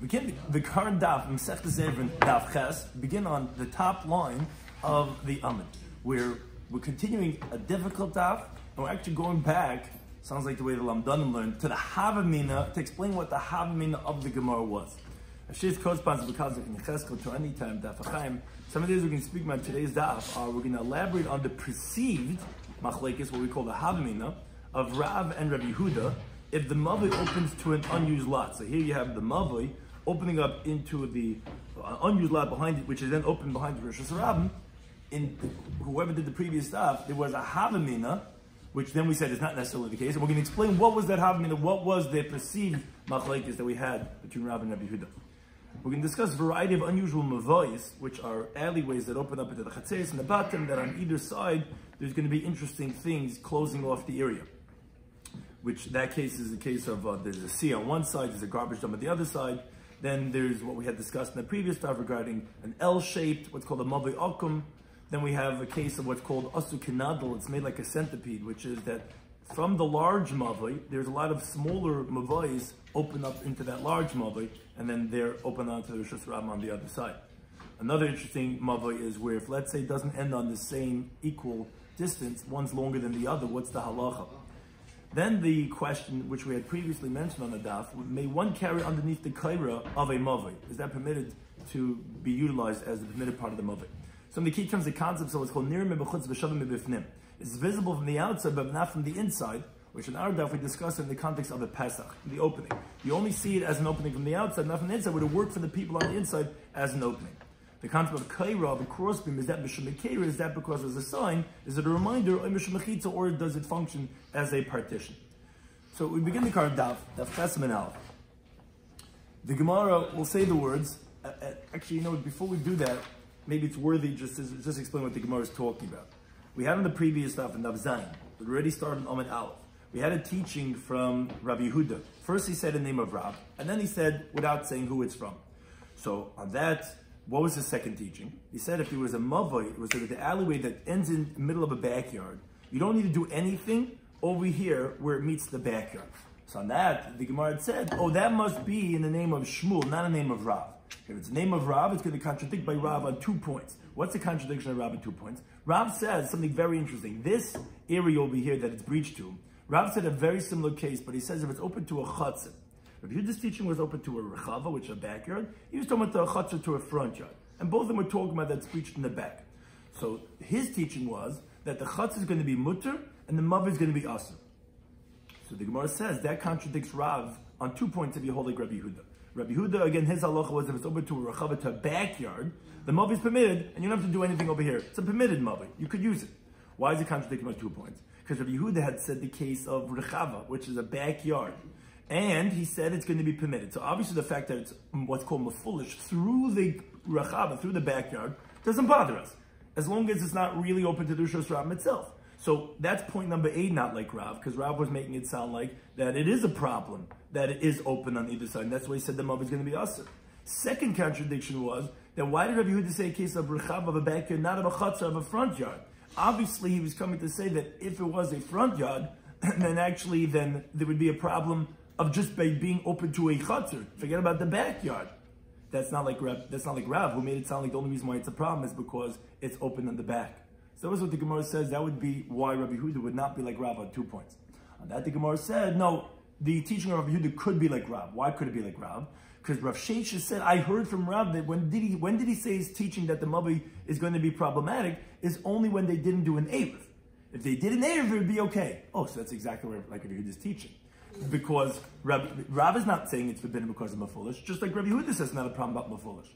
Begin the current daf, Masechtas Eruvin Daf Ches, begin on the top line of the Amud, where we're continuing a difficult daf, and we're actually going back, sounds like the way the Lamdanim learned, to the Havamina, to explain what the Havamina of the Gemara was. Ashis corresponds because in Cheskel to any time, Daf Achaim. Some of these we're going to speak about today's daf are we're going to elaborate on the perceived machlekes, what we call the Havamina, of Rav and Rabbi Yehuda, if the Mavoi opens to an unused lot. So here you have the Mavoi opening up into the unused lot behind it, which is then open behind the Rosh Hashanah. In whoever did the previous stuff, there was a Havamina, which then we said is not necessarily the case. And we're going to explain what was that Havamina, what was the perceived machlekes that we had between Rav and Rabbi Yehuda. We're going to discuss a variety of unusual mavois, which are alleyways that open up into the chatzeis and the bottom, that on either side there's going to be interesting things closing off the area. Which that case is the case of there's a sea on one side, there's a garbage dump on the other side. Then there's what we had discussed in the previous stuff regarding an L-shaped, what's called a mavoi akum. Then we have a case of what's called asu kinadal. It's made like a centipede, which is that from the large mavoi, there's a lot of smaller mavois open up into that large mavoi, and then they're open onto the Rosh Hashanah on the other side. Another interesting mavoi is where if, let's say, it doesn't end on the same equal distance, one's longer than the other, what's the halacha? Then the question, which we had previously mentioned on the daf, may one carry underneath the kaira of a mavoi? Is that permitted to be utilized as the permitted part of the mavoi? So in the key terms, the concept of what's called nirim b'chutz v'shavim b'bifnim. It's visible from the outside, but not from the inside, which in our daf we discussed in the context of a Pesach, the opening. You only see it as an opening from the outside, not from the inside, would it work for the people on the inside as an opening? The concept of kaira, of a crossbeam, is that mishum is that because as a sign? Is it a reminder, or does it function as a partition? So we begin the current daf Chesam Aleph. The Gemara will say the words. Actually, before we do that, maybe it's worthy just explain what the Gemara is talking about. We had in the previous daf in Daf Zayin, we already started in Amud Aleph. We had a teaching from Rabbi Yehuda. First he said the name of Rav, and then he said without saying who it's from. So on that, what was his second teaching? He said if there was a mavoi, it was the alleyway that ends in the middle of a backyard, you don't need to do anything over here where it meets the backyard. So on that, the Gemara had said, that must be in the name of Shmuel, not in the name of Rav. If it's the name of Rav, it's going to contradict by Rav on 2 points. What's the contradiction of Rav on 2 points? Rav says something very interesting. This area over here that it's breached to, Rav said a very similar case, but he says if it's open to a chutzah. Rabbi Yehuda's teaching was open to a rechava, which is a backyard. He was talking about a chutzah to a front yard. And both of them were talking about that's breached in the back. So his teaching was that the chutzah is going to be mutter and the mav is going to be asur. So the Gemara says that contradicts Rav on 2 points if you hold like Rabbi Yehuda. Rabbi Yehuda, again, his halacha was if it's open to a rechava, to a backyard, the mav is permitted and you don't have to do anything over here. It's a permitted mav. You could use it. Why is it contradicting on 2 points? Because Rabbi Yehuda had said the case of rechava, which is a backyard. And he said it's going to be permitted. So obviously the fact that it's what's called mafulish through the rechava, through the backyard, doesn't bother us. As long as it's not really open to the Rosh Hashanah itself. So that's point number 8, not like Rav, because Rav was making it sound like that it is a problem, that it is open on either side. And that's why he said the mav is going to be asur. Second contradiction was that why did Rabbi Yehuda say a case of rechava, of a backyard, not of a chutzah, of a front yard? Obviously he was coming to say that if it was a front yard, then there would be a problem of just by being open to a chutzah. Forget about the backyard. That's not like Rav, who made it sound like the only reason why it's a problem is because it's open on the back. So that was what the Gemara says. That would be why Rabbi Yehuda would not be like Rav on 2 points. On that, the Gemara said, no, the teaching of Rabbi Yehuda could be like Rav. Why could it be like Rav? Because Rav Sheshes said, I heard from Rav that when did he say his teaching that the Mavi is going to be problematic is only when they didn't do an Eruv. If they did an Eruv, it would be okay. Oh, so that's exactly like Rabbi Yehuda's teaching. Because Rav is not saying it's forbidden because of mafulish, just like Rabbi Yehuda says it's not a problem about mafulish.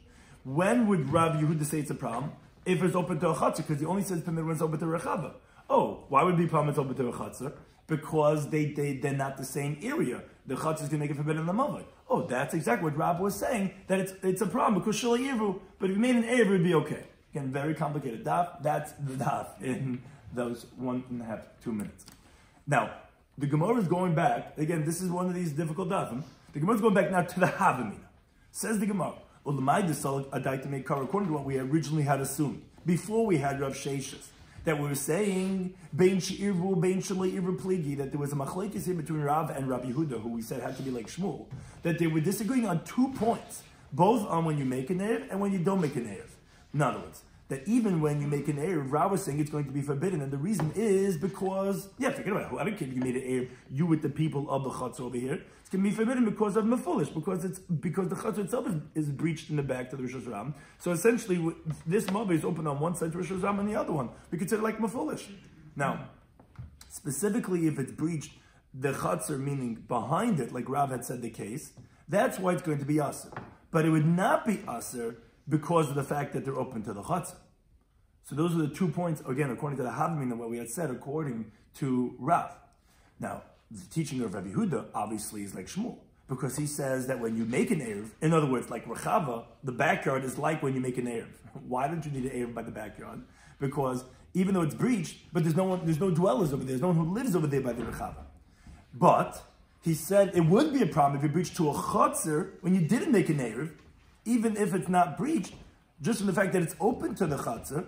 When would Rabbi Yehuda say it's a problem? If it's open to a chatzah, because he only says permitted when it's open to a rechava. Oh, why would it be a problem it's open to a chatzah? Because they're not the same area. The chatzah is going to make it forbidden in the mavoi. Oh, that's exactly what Rav was saying, that it's a problem because shalai yivu, but if you made an eruv, it'd be okay. Again, very complicated daf. That's the daf in those 1.5, 2 minutes. Now, the Gemara is going back, again, this is one of these difficult dafim. The Gemara is going back now to the Havamina. Says the Gemara, according to what we originally had assumed, before we had Rav Sheshes. that we were saying bein she'irvu, bein shalei irvu pligi, that there was a machlekes here between Rav and Rabbi Huda, who we said had to be like Shmuel, that they were disagreeing on 2 points, both on when you make an erev and when you don't make an erev. In other words, that even when you make an erev, Rav was saying it's going to be forbidden, and the reason is because, forget about it. I don't care if you made an erev, you with the people of the chutz over here. It's going to be forbidden because of mefulish, because the chutz itself is breached in the back to the Rosh Hashanah. So essentially, this mobile is open on one side to Rosh Hashanah and the other one. We consider it like mefulish. Now, specifically, if it's breached, the chutzner, meaning behind it, like Rav had said the case, that's why it's going to be aser. But it would not be aser because of the fact that they're open to the chutzner. So those are the 2 points, again, according to the Havmin, and what we had said, according to Rav. Now, the teaching of Rabbi Huda, obviously, is like Shmuel, because he says that when you make an Erev, in other words, like Rechava, the backyard is like when you make an Erev. Why don't you need an Erev by the backyard? Because even though it's breached, but there's no dwellers over there, there's no one who lives over there by the Rechava. But he said it would be a problem if you breached to a chutzner when you didn't make an Erev, even if it's not breached, just from the fact that it's open to the chutzner,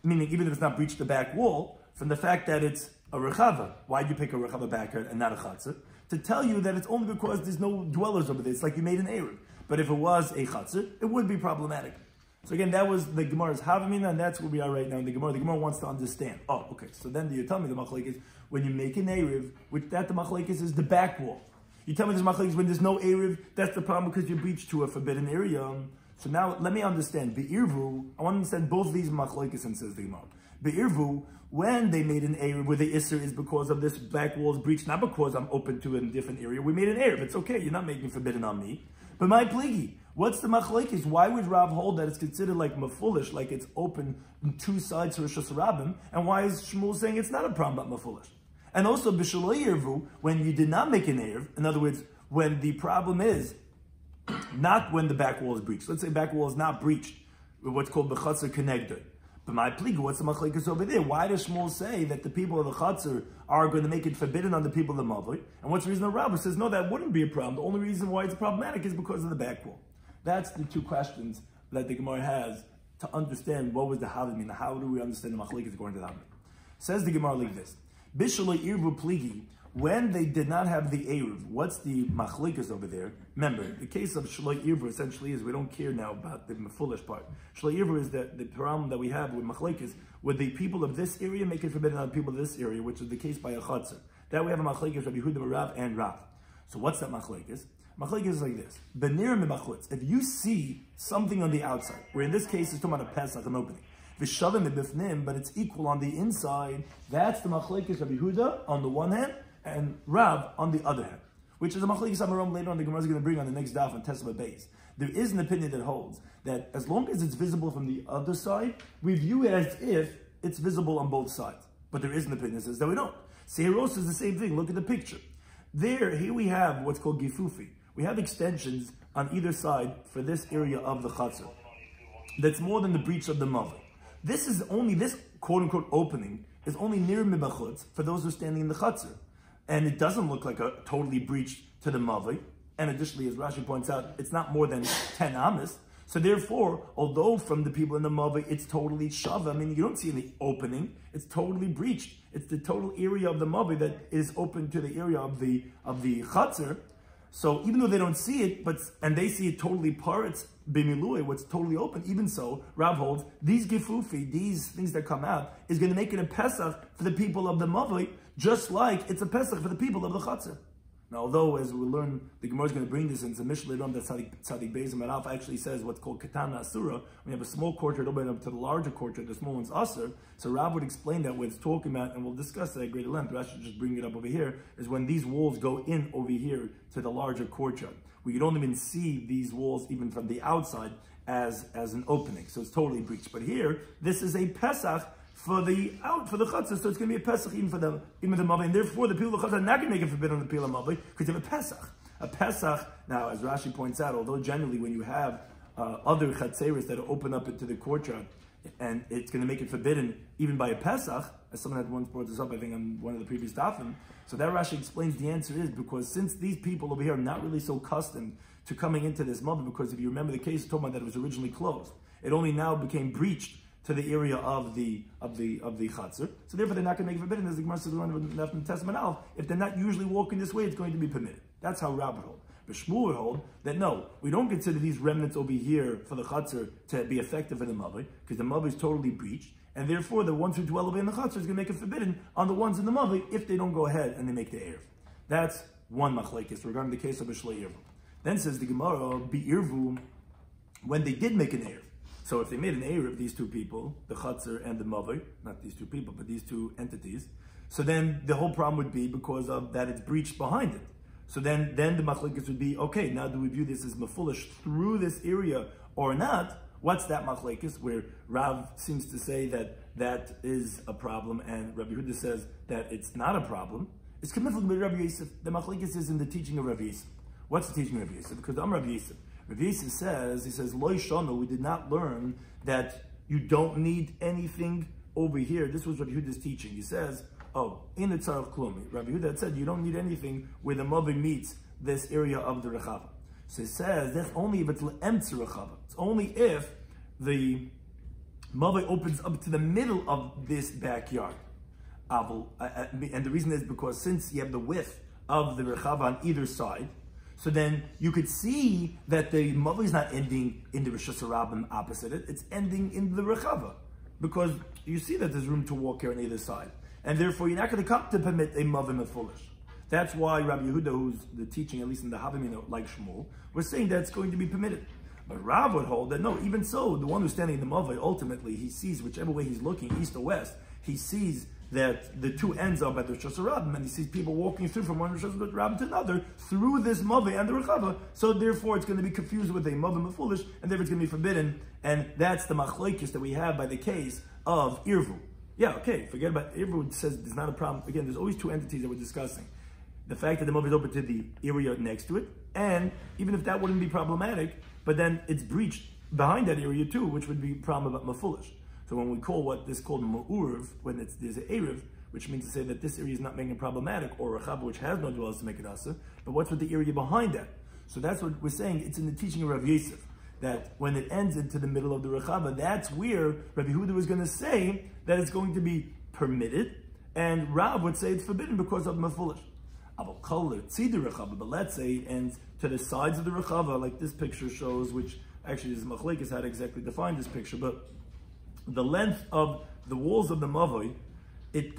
meaning even if it's not breached the back wall, from the fact that it's a rechava. Why'd you pick a rechava backyard and not a chatzar? To tell you that it's only because there's no dwellers over there. It's like you made an erev. But if it was a chatzar, it would be problematic. So again, that was the Gemara's havamina, and that's where we are right now in the Gemara. The Gemara wants to understand. Oh, okay. So then you tell me the machlekes when you make an erev, which that the machlekes is the back wall. You tell me this machlekes when there's no erev, that's the problem because you breached to a forbidden area. So now let me understand. Be'irvu, I want to understand both these machlekes, and says the Gemara. Be'irvu, when they made an erev where the isser is because of this back wall's breach, not because I'm open to a different area. We made an erev. It's okay. You're not making forbidden on me. But my pligi, what's the machlekes? Why would Rav hold that it's considered like mafulish, like it's open on 2 sides to Rosh Hashanah? And why is Shmuel saying it's not a problem but mafulish? And also b'shalei irvu, when you did not make an erev, in other words, when the problem is not when the back wall is breached. Let's say back wall is not breached, what's called the chatzar connected. But my pligi, what's the machlekes over there? Why does Shmuel say that the people of the chatzar are going to make it forbidden on the people of the mavli? And what's the reason the Rabbah says, no, that wouldn't be a problem. The only reason why it's problematic is because of the back wall. That's the 2 questions that the Gemara has to understand what was the havamina. How do we understand the machlekes according to the havamina? Says the Gemara like this. Bishalei irvu pligi, when they did not have the eruv, what's the machlekes over there? Remember, the case of shalei irvu essentially is we don't care now about the foolish part. Shalei irvu is the problem that we have with machlekes, would the people of this area make it forbidden on the people of this area, which is the case by a chatzar. That we have a machlekes Rabbi Huda Rav and Rav. So what's that machlekes? Machlekes is like this: benir mebachutz. If you see something on the outside, where in this case it's talking about a pesach, an opening, v'shavim mebifnim, but it's equal on the inside. That's the machlekes Rabbi Huda on the one hand, and Rav on the other hand, which is a machlekes Amaram later on the Gemara is going to bring on the next daf on Tesla base. There is an opinion that holds that as long as it's visible from the other side, we view it as if it's visible on both sides. But there is an opinion that says that we don't. Seiros is the same thing. Look at the picture. Here we have what's called gifufi. We have extensions on either side for this area of the chatzar. That's more than the breach of the mother. This quote-unquote opening is only near mibachutz for those who are standing in the chatzar. And it doesn't look like a totally breach to the Mavi. And additionally, as Rashi points out, it's not more than 10 amas. So therefore, although from the people in the Mavi, it's totally shava, I mean, you don't see any opening, it's totally breached. It's the total area of the Mavi that is open to the area of the Chatzar. So even though they don't see it, and they see it totally parts, b'milui, what's totally open, even so, Rav holds, these gefufi, these things that come out, is going to make it a Pesach for the people of the Mavi, just like it's a Pesach for the people of the Chatzar. Now, although, as we learn, the Gemara is going to bring this into Mishnah later on, that Tzadik Beis and Maraf actually says what's called Katana Asura. When you have a small courtyard opening up to the larger courtyard, the small one's Asur. So Rav would explain that what it's talking about, and we'll discuss that at greater length. Rashi just bring it up over here, is when these walls go in over here to the larger courtyard. We don't even see these walls even from the outside as an opening. So it's totally breached. But here, this is a Pesach for the Chatzar, so it's going to be a Pesach even for the Mavi, and therefore the people of the Chatzar are not going to make it forbidden on the people of Mavi because you have a Pesach. A Pesach, now as Rashi points out, although generally when you have other Chatzeris that open up into the courtyard, and it's going to make it forbidden even by a Pesach, as someone had once brought this up, I think on one of the previous dafim, so that Rashi explains the answer is because since these people over here are not really so accustomed to coming into this Mavi, because if you remember the case, talking about that it was originally closed, it only now became breached to the area of the chutzner. So therefore, they're not going to make it forbidden. As the Gemara says in the Testament Aleph, if they're not usually walking this way, it's going to be permitted. That's how Rav would hold. But Shmuel would hold that no, we don't consider these remnants over here for the chutzner to be effective in the mavoi, because the mavoi is totally breached, and therefore the ones who dwell over in the chutzner is going to make it forbidden on the ones in the mavoi if they don't go ahead and they make the eruv. That's one machlekes regarding the case of B'shlei Irvu. Then says the Gemara, Irvu, when they did make an eruv. So if they made an eruv, these two people, the chutzner and the mavoi, not these two people, but these two entities, so then the whole problem would be because of that it's breached behind it. So then the machlekes would be, okay, now do we view this as mafulish through this area or not? What's that machlekes? Where Rav seems to say that is a problem, and Rabbi Yehuda says that it's not a problem. It's committed with Rabbi Yosef. The machlekes is in the teaching of Rabbi Yosef. What's the teaching of Rabbi Yosef? Because I'm Rabbi Yosef. Rabbi Yosef says, Lo shanu, we did not learn that you don't need anything over here. This was Rabbi Yehuda's teaching. He says, in the tzarech klumi, Rabbi Yehuda said you don't need anything where the mavoi meets this area of the rechava. So he says that's only if it's le'emtz rechava. It's only if the mavoi opens up to the middle of this backyard. And the reason is because since you have the width of the rechava on either side, so then you could see that the mavoi is not ending in the Rishus Harabim opposite it; it's ending in the rechava, because you see that there's room to walk here on either side. And therefore, you're not going to come to permit a mavim and foolish. That's why Rabbi Yehuda, who's the teaching, at least in the Havamina, like Shmuel, was saying that it's going to be permitted. But Rav would hold that no, even so, the one who's standing in the mavoi, ultimately, he sees whichever way he's looking, east or west, he sees that the two ends are by the Rishus Harabim, and he sees people walking through from one Rishus Harabim to another through this mavoi and the rechava. So therefore, it's going to be confused with a mavim and foolish, and therefore it's going to be forbidden. And that's the machlokes that we have by the case of Irvu. Yeah, okay, forget about it. Everyone says there's not a problem. Again, there's always two entities that we're discussing. The fact that the mavoi is open to the area next to it, and even if that wouldn't be problematic, but then it's breached behind that area too, which would be a problem about mafulish. So when we call what this called ma'urev, when there's an eruv, which means to say that this area is not making it problematic, or a chava which has no dwellers to make it asa, but what's with the area behind that? So that's what we're saying. It's in the teaching of Rav Yosef, that when it ends into the middle of the rechava, that's where Rabbi Yehuda was going to say that it's going to be permitted, and Rav would say it's forbidden because of mafulish. But let's say it ends to the sides of the rechava, like this picture shows, which actually this machlekes had exactly defined this picture, but the length of the walls of the mavoi,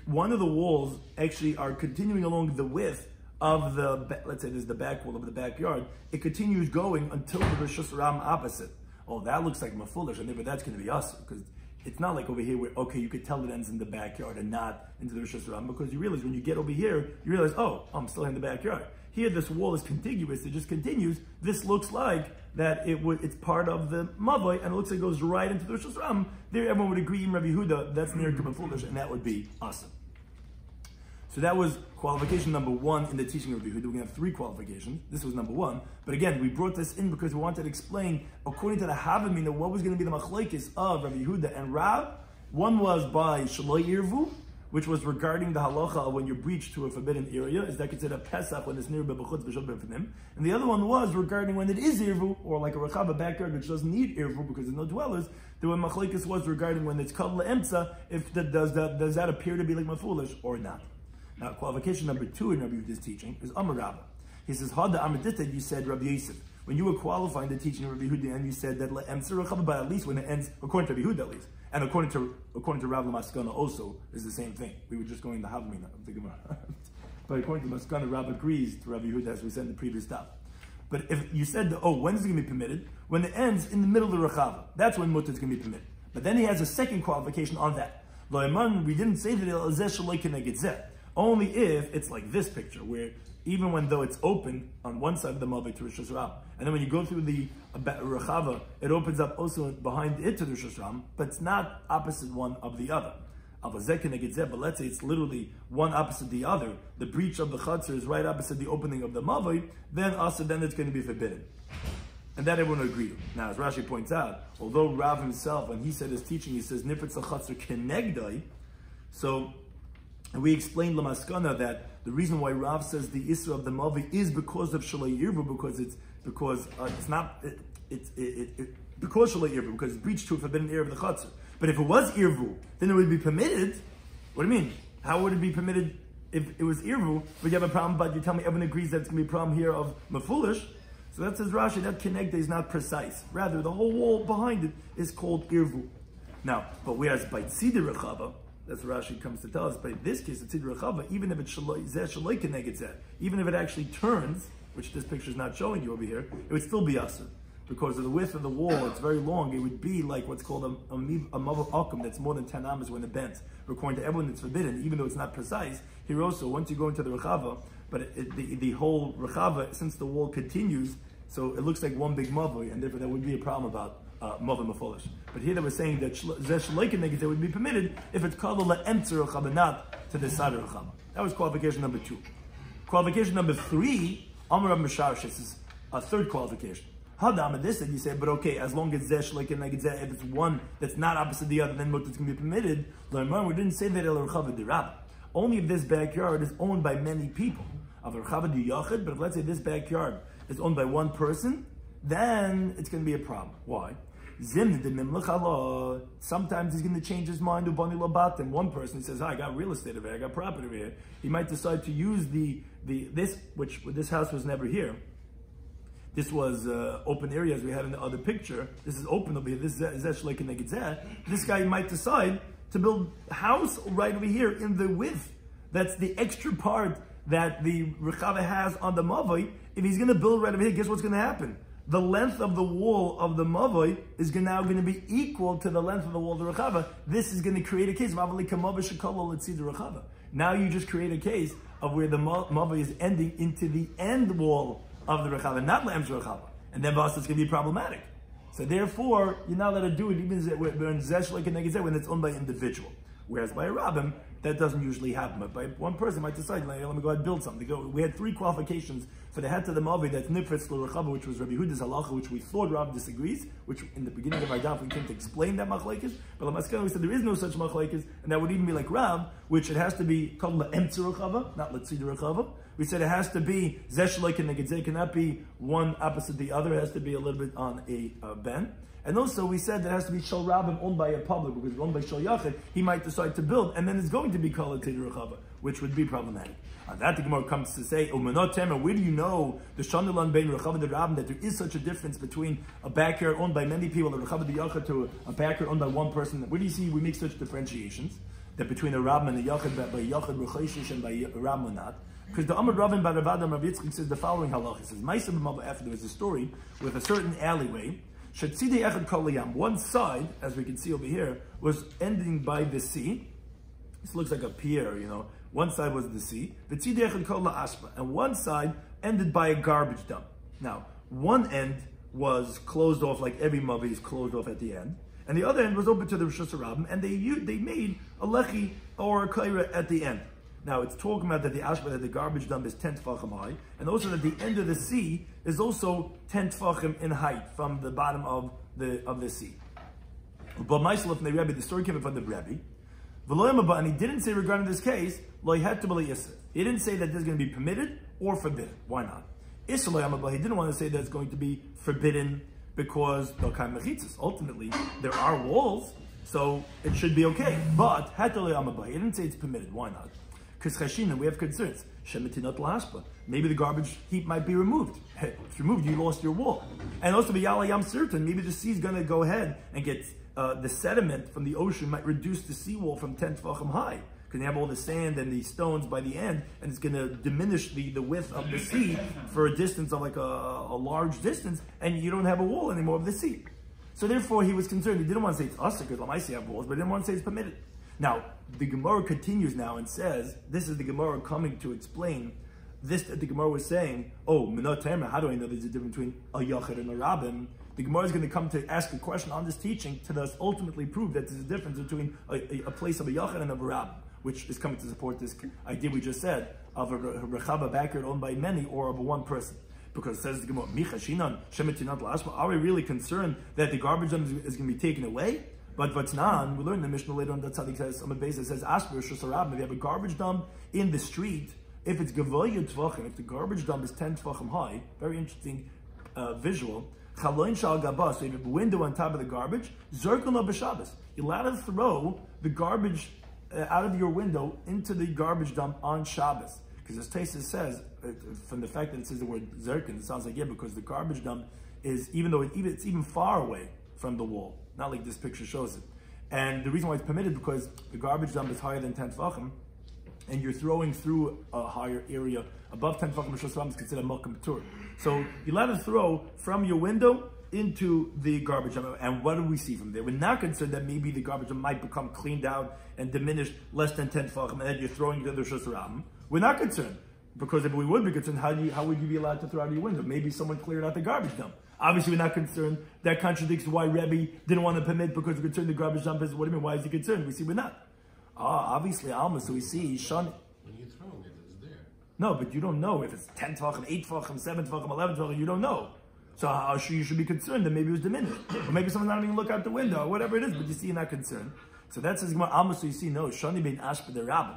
one of the walls actually are continuing along the width of the, let's say there's the back wall of the backyard, it continues going until the Rishus Harabim opposite. Oh, that looks like mafulish, and maybe that's going to be us, because it's not like over here where, okay, you could tell it ends in the backyard and not into the Rishus Harabim, because you realize when you get over here, you realize, oh, I'm still in the backyard. Here, this wall is contiguous, it just continues. This looks like that it's part of the mavoi, and it looks like it goes right into the Rishus Harabim. There, everyone would agree in Rabbi Yehuda, that's near to mafulish, and that would be awesome. So that was qualification number one in the teaching of Rabbi Yehuda. We're going to have three qualifications. This was number one. But again, we brought this in because we wanted to explain, according to the Havamina, what was going to be the machlekes of Rabbi Yehuda and Rav. One was by Shaloi Irvu, which was regarding the halacha of when you're breached to a forbidden area. Is that considered Pesach when it's near Bebechutz B'Shul B'Finim? And the other one was regarding when it is Irvu, or like a Rechava backyard which doesn't need Irvu because there's no dwellers. The one machlekes was regarding when it's Kal Le'emtza, if does that appear to be like mafulish or not? Now, qualification number two in Rabbi Yehuda's teaching is Amar Rabba. He says, Hada Amadita, you said Rabbi Yosef. When you were qualifying the teaching of Rabbi Yehuda, and you said that Le'emtza Rechava, but at least when it ends, according to Rabbi Yehuda at least, and according to Rav Maskana also, is the same thing. We were just going to Havamina, I'm thinking about it. But according to Maskana, Rav agrees to Rabbi Yehuda as we said in the previous Daf. But if you said, when is it going to be permitted? When it ends in the middle of the Rechava. That's when Mutter is going to be permitted. But then he has a second qualification on that. We didn't say that only if it's like this picture, where even though it's open on one side of the mavoi to Rishus Harabim, and then when you go through the rechava, it opens up also behind it to the Rishus Harabim, but it's not opposite one of the other. But let's say it's literally one opposite the other. The breach of the chutzner is right opposite the opening of the mavoi. Then it's going to be forbidden, and that everyone will agree. Now, as Rashi points out, although Rav himself, when he said his teaching, he says nifetz chutzner kenegdai. So. And we explained Lamaskana that the reason why Rav says the Isra of the Mavi is because of Shalei Yirvu, because because Shalei Yirvu, because it's breached to a forbidden area of the Chatzar. But if it was irvu, then it would be permitted. What do you mean? How would it be permitted if it was irvu? Would you have a problem, but you tell me everyone agrees that it's going to be a problem here of mafulish? So that says Rashi, that connecta is not precise. Rather, the whole wall behind it is called irvu. Now, but whereas by tzidei rechava, that's what Rashi comes to tell us, but in this case, it's tzidei rechava, even if it's zeh shaloi keneged zeh, even if it actually turns, which this picture is not showing you over here, it would still be asur. Because of the width of the wall, it's very long, it would be like what's called a mavar akum that's more than 10 amas when it bends. According to everyone, it's forbidden, even though it's not precise. Here also, once you go into the rechava, but the whole rechava, since the wall continues, so it looks like one big mavar, and therefore there would be a problem about mavar mafolish. But here they were saying that zeh shaloi keneged zeh would be permitted if it's called la'emtzer rechava, not to the side of rechava. That was qualification number 2. Qualification number 3, Amar Rav Misharshes, this is a third qualification. Hadam, this and you say, but okay, as long as zeh shaloi keneged zeh, if it's one that's not opposite the other, then what is going to be permitted. We didn't say that el rechava dirab. Only if this backyard is owned by many people. Of rechava diyachid, but if let's say this backyard is owned by one person, then it's going to be a problem. Why? Sometimes he's going to change his mind to bani labatim. One person says, I got real estate over here, I got property over here. He might decide to use this house was never here. This was open area as we had in the other picture. This is open over here. This is zeh keneged zeh. This guy might decide to build a house right over here in the width. That's the extra part that the rechava has on the mavoi. If he's going to build right over here, guess what's going to happen? The length of the wall of the mavoi is now going to be equal to the length of the wall of the rechava. This is going to create a case. Now you just create a case of where the mavoi is ending into the end wall of the rechava, not le'emtzer rechava. And then it's going to be problematic. So therefore, you're not allowed to do it even when zeh shaloi keneged zeh, when it's owned by an individual. Whereas by a rabbin, that doesn't usually happen. But by one person might decide, let me go ahead and build something. We had 3 qualifications for the head to the Mavi that's nifretz l'rechava, which was Rabbi Huda's halacha, which we thought Rav disagrees, which in the beginning of our daf we came to explain that machlekes, but Lamaskana we said there is no such machlekes, and that would even be like Rav, which it has to be called la'emtzer rechava, not l'tzidei rechava. We said it has to be zeh shaloi keneged zeh, cannot be one opposite the other, it has to be a little bit on a bend. And also we said that it has to be shal rabbim owned by a public, because owned by shal yachid, he might decide to build, and then it's going to be called tzidei rechava, which would be problematic. That the Gemara comes to say, where do you know the shandalan bein rechava the rabbim that there is such a difference between a backyard owned by many people, the rechava the yachid, to a backyard owned by one person? Where do you see we make such differentiations that between a rabbim and the yachid, by yachid rechoshish and by rabbim not? Because the Amar Ravin by Rav Adam Rav Yitzchak says the following halacha. It says, Ma'aseh b'mava after there was a story with a certain alleyway. One side, as we can see over here, was ending by the sea. This looks like a pier, One side was the sea. And one side ended by a garbage dump. Now, one end was closed off, like every mavi is closed off at the end. And the other end was open to the Rosh Hashanah, and they made a lechi or a kaira at the end. Now it's talking about that the ashba, that the garbage dump is 10 tefachim high, and also that the end of the sea is also 10 tefachim in height from the bottom of the sea. But myself and the Rebbe, the story came from the Rebbe, and he didn't say regarding this case, he didn't say that this is going to be permitted or forbidden. Why not? He didn't want to say that it's going to be forbidden because ultimately there are walls, so it should be okay. But he didn't say it's permitted. Why not? Because we have concerns. Maybe the garbage heap might be removed. If it's removed, you lost your wall. And also, certain, maybe the sea is going to go ahead and get the sediment from the ocean might reduce the seawall from 10 tefachim high. Because you have all the sand and the stones by the end, and it's going to diminish the width of the sea for a distance of like a large distance, and you don't have a wall anymore of the sea. So therefore, he was concerned. He didn't want to say it's usher, because I see have walls, but he didn't want to say it's permitted. Now, the Gemara continues now and says, this is the Gemara coming to explain this, that the Gemara was saying, how do I know there's a difference between a yachid and a rabbin? The Gemara is going to come to ask a question on this teaching to thus ultimately prove that there's a difference between a place of a yachid and of a rabbin, which is coming to support this idea we just said of a rechava backyard owned by many or of one person. Because it says the Gemara, are we really concerned that the garbage dump is going to be taken away? But Vatnan, we learned in the Mishnah later on that Tzadik says, on the basis says, Ashber Shusarab, if you have a garbage dump in the street, if it's Gavoya Tvachim, if the garbage dump is 10 Tvachim high, very interesting visual, Chaloin shal gabah, so you have a window on top of the garbage. Zerkun lo b'Shabbos. You're allowed to throw the garbage out of your window into the garbage dump on Shabbos. Because as Taisa says, from the fact that it says the word zerkin, it sounds like, yeah, because the garbage dump is, even though it's even far away from the wall, not like this picture shows it. And the reason why it's permitted, because the garbage dump is higher than 10 tefachim, and you're throwing through a higher area above 10 tefachim, which is considered malkam tur. So you're allowed to throw from your window into the garbage dump. And what do we see from there? We're not concerned that maybe the garbage dump might become cleaned out and diminished less than 10 tefachim, and then you're throwing it into the Rishus Rabim. We're not concerned, because if we would be concerned, how would you be allowed to throw out of your window? Maybe someone cleared out the garbage dump. Obviously, we're not concerned. That contradicts why Rebbe didn't want to permit, because we're concerned the garbage dump is, what do you mean, why is he concerned? We see we're not. Obviously, Alma, so we see, Shani. When you're throwing it, it's there. No, but you don't know if it's 10 tefachim, 8 tefachim, 7 tefachim, 11 tefachim, you don't know. So you should be concerned that maybe it was diminished. Or maybe someone's not even look out the window, or whatever it is, but you see you're not concerned. So that says, Alma, so you see, no, Shani bein ashpa the rabbin.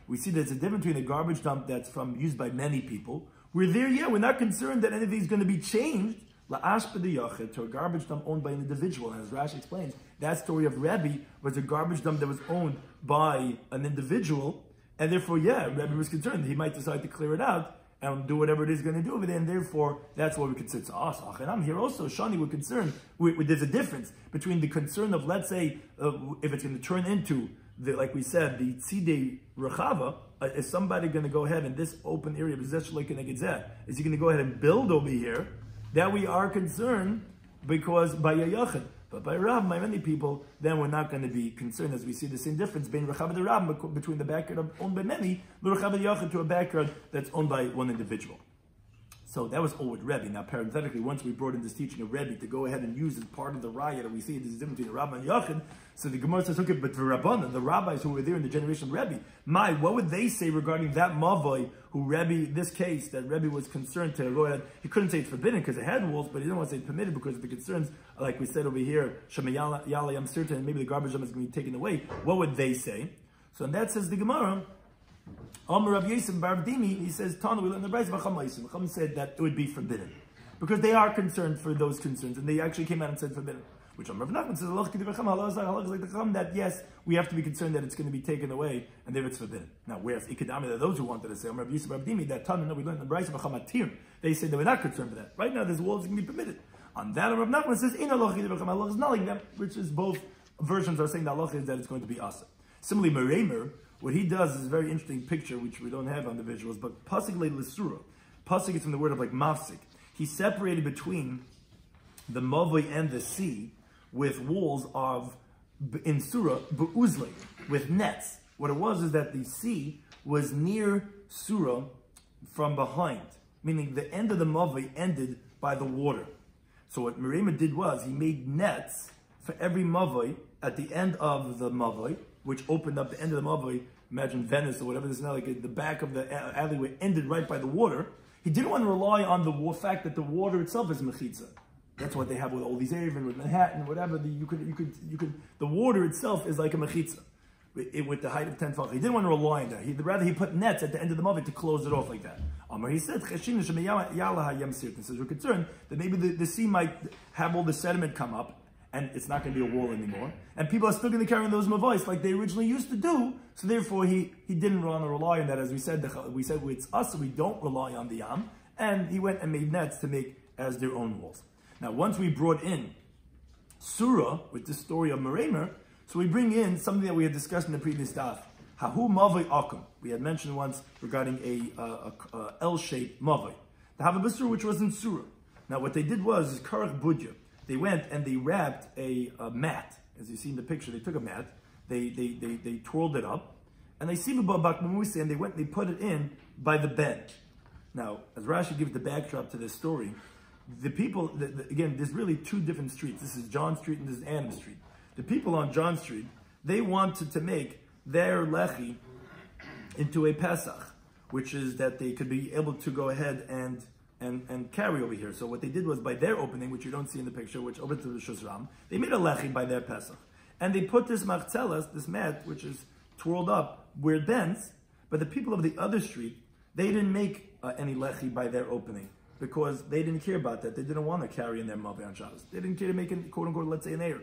We see there's a difference between a garbage dump that's used by many people. We're there, yeah, we're not concerned that anything's going to be changed. La'ashpa the yachid, to a garbage dump owned by an individual. And as Rashi explains, that story of Rebbe was a garbage dump that was owned by an individual. And therefore, yeah, Rebbe was concerned that he might decide to clear it out and do whatever it is going to do over there. And therefore, that's what we consider. So us, and I'm here also, Shani, we're concerned. There's a difference between the concern of, let's say, if it's going to turn into, like we said, the tzidei rechava, is somebody going to go ahead in this open area, is he going to go ahead and build over here? That we are concerned, because by a yachid. But by Rab, by many people, then we're not going to be concerned, as we see the same difference between Rechava the Rab, between the backyard owned by many, Rechava the Yachid, to a backyard that's owned by one individual. So that was all with Rebbe. Now, parenthetically, once we brought in this teaching of Rebbe to go ahead and use as part of the raya that we see this is different between the Rabbi and Yachid, so the Gemara says, okay, but the Rabbanan, the rabbis who were there in the generation of Rebbe, what would they say regarding that Mavoi, who Rebbe, this case, that Rebbe was concerned to go ahead, he couldn't say it's forbidden because it had walls, but he didn't want to say it's permitted because of the concerns, like we said over here, Shema Yala Yam Sirta, and maybe the garbage dump is going to be taken away. What would they say? So, and that says the Gemara, Amar Rav Yosef Bar Dimi, he says, Tana, we learn the Brayz V'cham Ma'asim. V'cham said that it would be forbidden. Because they are concerned for those concerns, and they actually came out and said forbidden. Which Rav Nachman says, Allah is like the Chacham, that yes, we have to be concerned that it's going to be taken away, and there it's forbidden. Now, whereas Ikadami, there are those who wanted to say, Amar Rav Yosef Bar Dimi, that Tana, no, we learned the Brayz V'cham Atir. They said they were not concerned for that. Right now, there's walls that can be permitted. On that, Rav Nachman says, Allah is not like them, which is both versions are saying that Allah is that it's going to be Asa. Similarly, Meremer, what he does is a very interesting picture, which we don't have on the visuals, but pasik le l'sura. Pasik is from the word of like mafsik. He separated between the mavoi and the sea with walls of, in surah, be'uzlei, with nets. What it was is that the sea was near surah from behind, meaning the end of the mavoi ended by the water. So what Merema did was, he made nets for every mavoi at the end of the mavoi, which opened up the end of the mavoi. Imagine Venice or whatever this is now, like the back of the alleyway ended right by the water. He didn't want to rely on the fact that the water itself is mechitza. That's what they have with all these Eruvin, with Manhattan, whatever. The water itself is like a mechitza with the height of 10 tefachim. He didn't want to rely on that. He put nets at the end of the mavoi to close it off like that. He said, we're concerned that maybe the sea might have all the sediment come up, and it's not going to be a wall anymore. And people are still going to carry those mavos like they originally used to do. So therefore, he didn't want to rely on that. As we said it's us, so we don't rely on the Yam. And he went and made nets to make as their own walls. Now, once we brought in Surah with the story of Meremer, so we bring in something that we had discussed in the previous daf. Hahu mavoi akum. We had mentioned once regarding a L-shaped mavoi. The Havabasur, which was in Surah. Now, what they did was karach budya. They went and they wrapped a mat. As you see in the picture, they took a mat, they twirled it up, and they and they went and they put it in by the bed. Now, as Rashi gives the backdrop to this story, the people, again, there's really two different streets. This is John Street and this is Adam Street. The people on John Street, they wanted to make their lechi into a Pesach, which is that they could be able to go ahead and carry over here. So what they did was, by their opening, which you don't see in the picture, which opened to the Shusram, they made a lechi by their Pesach. And they put this machzelas, this mat, which is twirled up, where dense, but the people of the other street, they didn't make any lechi by their opening. because they didn't care about that. They didn't want to carry in their mavei on Shabbos. They didn't care to make it, quote unquote, let's say an eruv.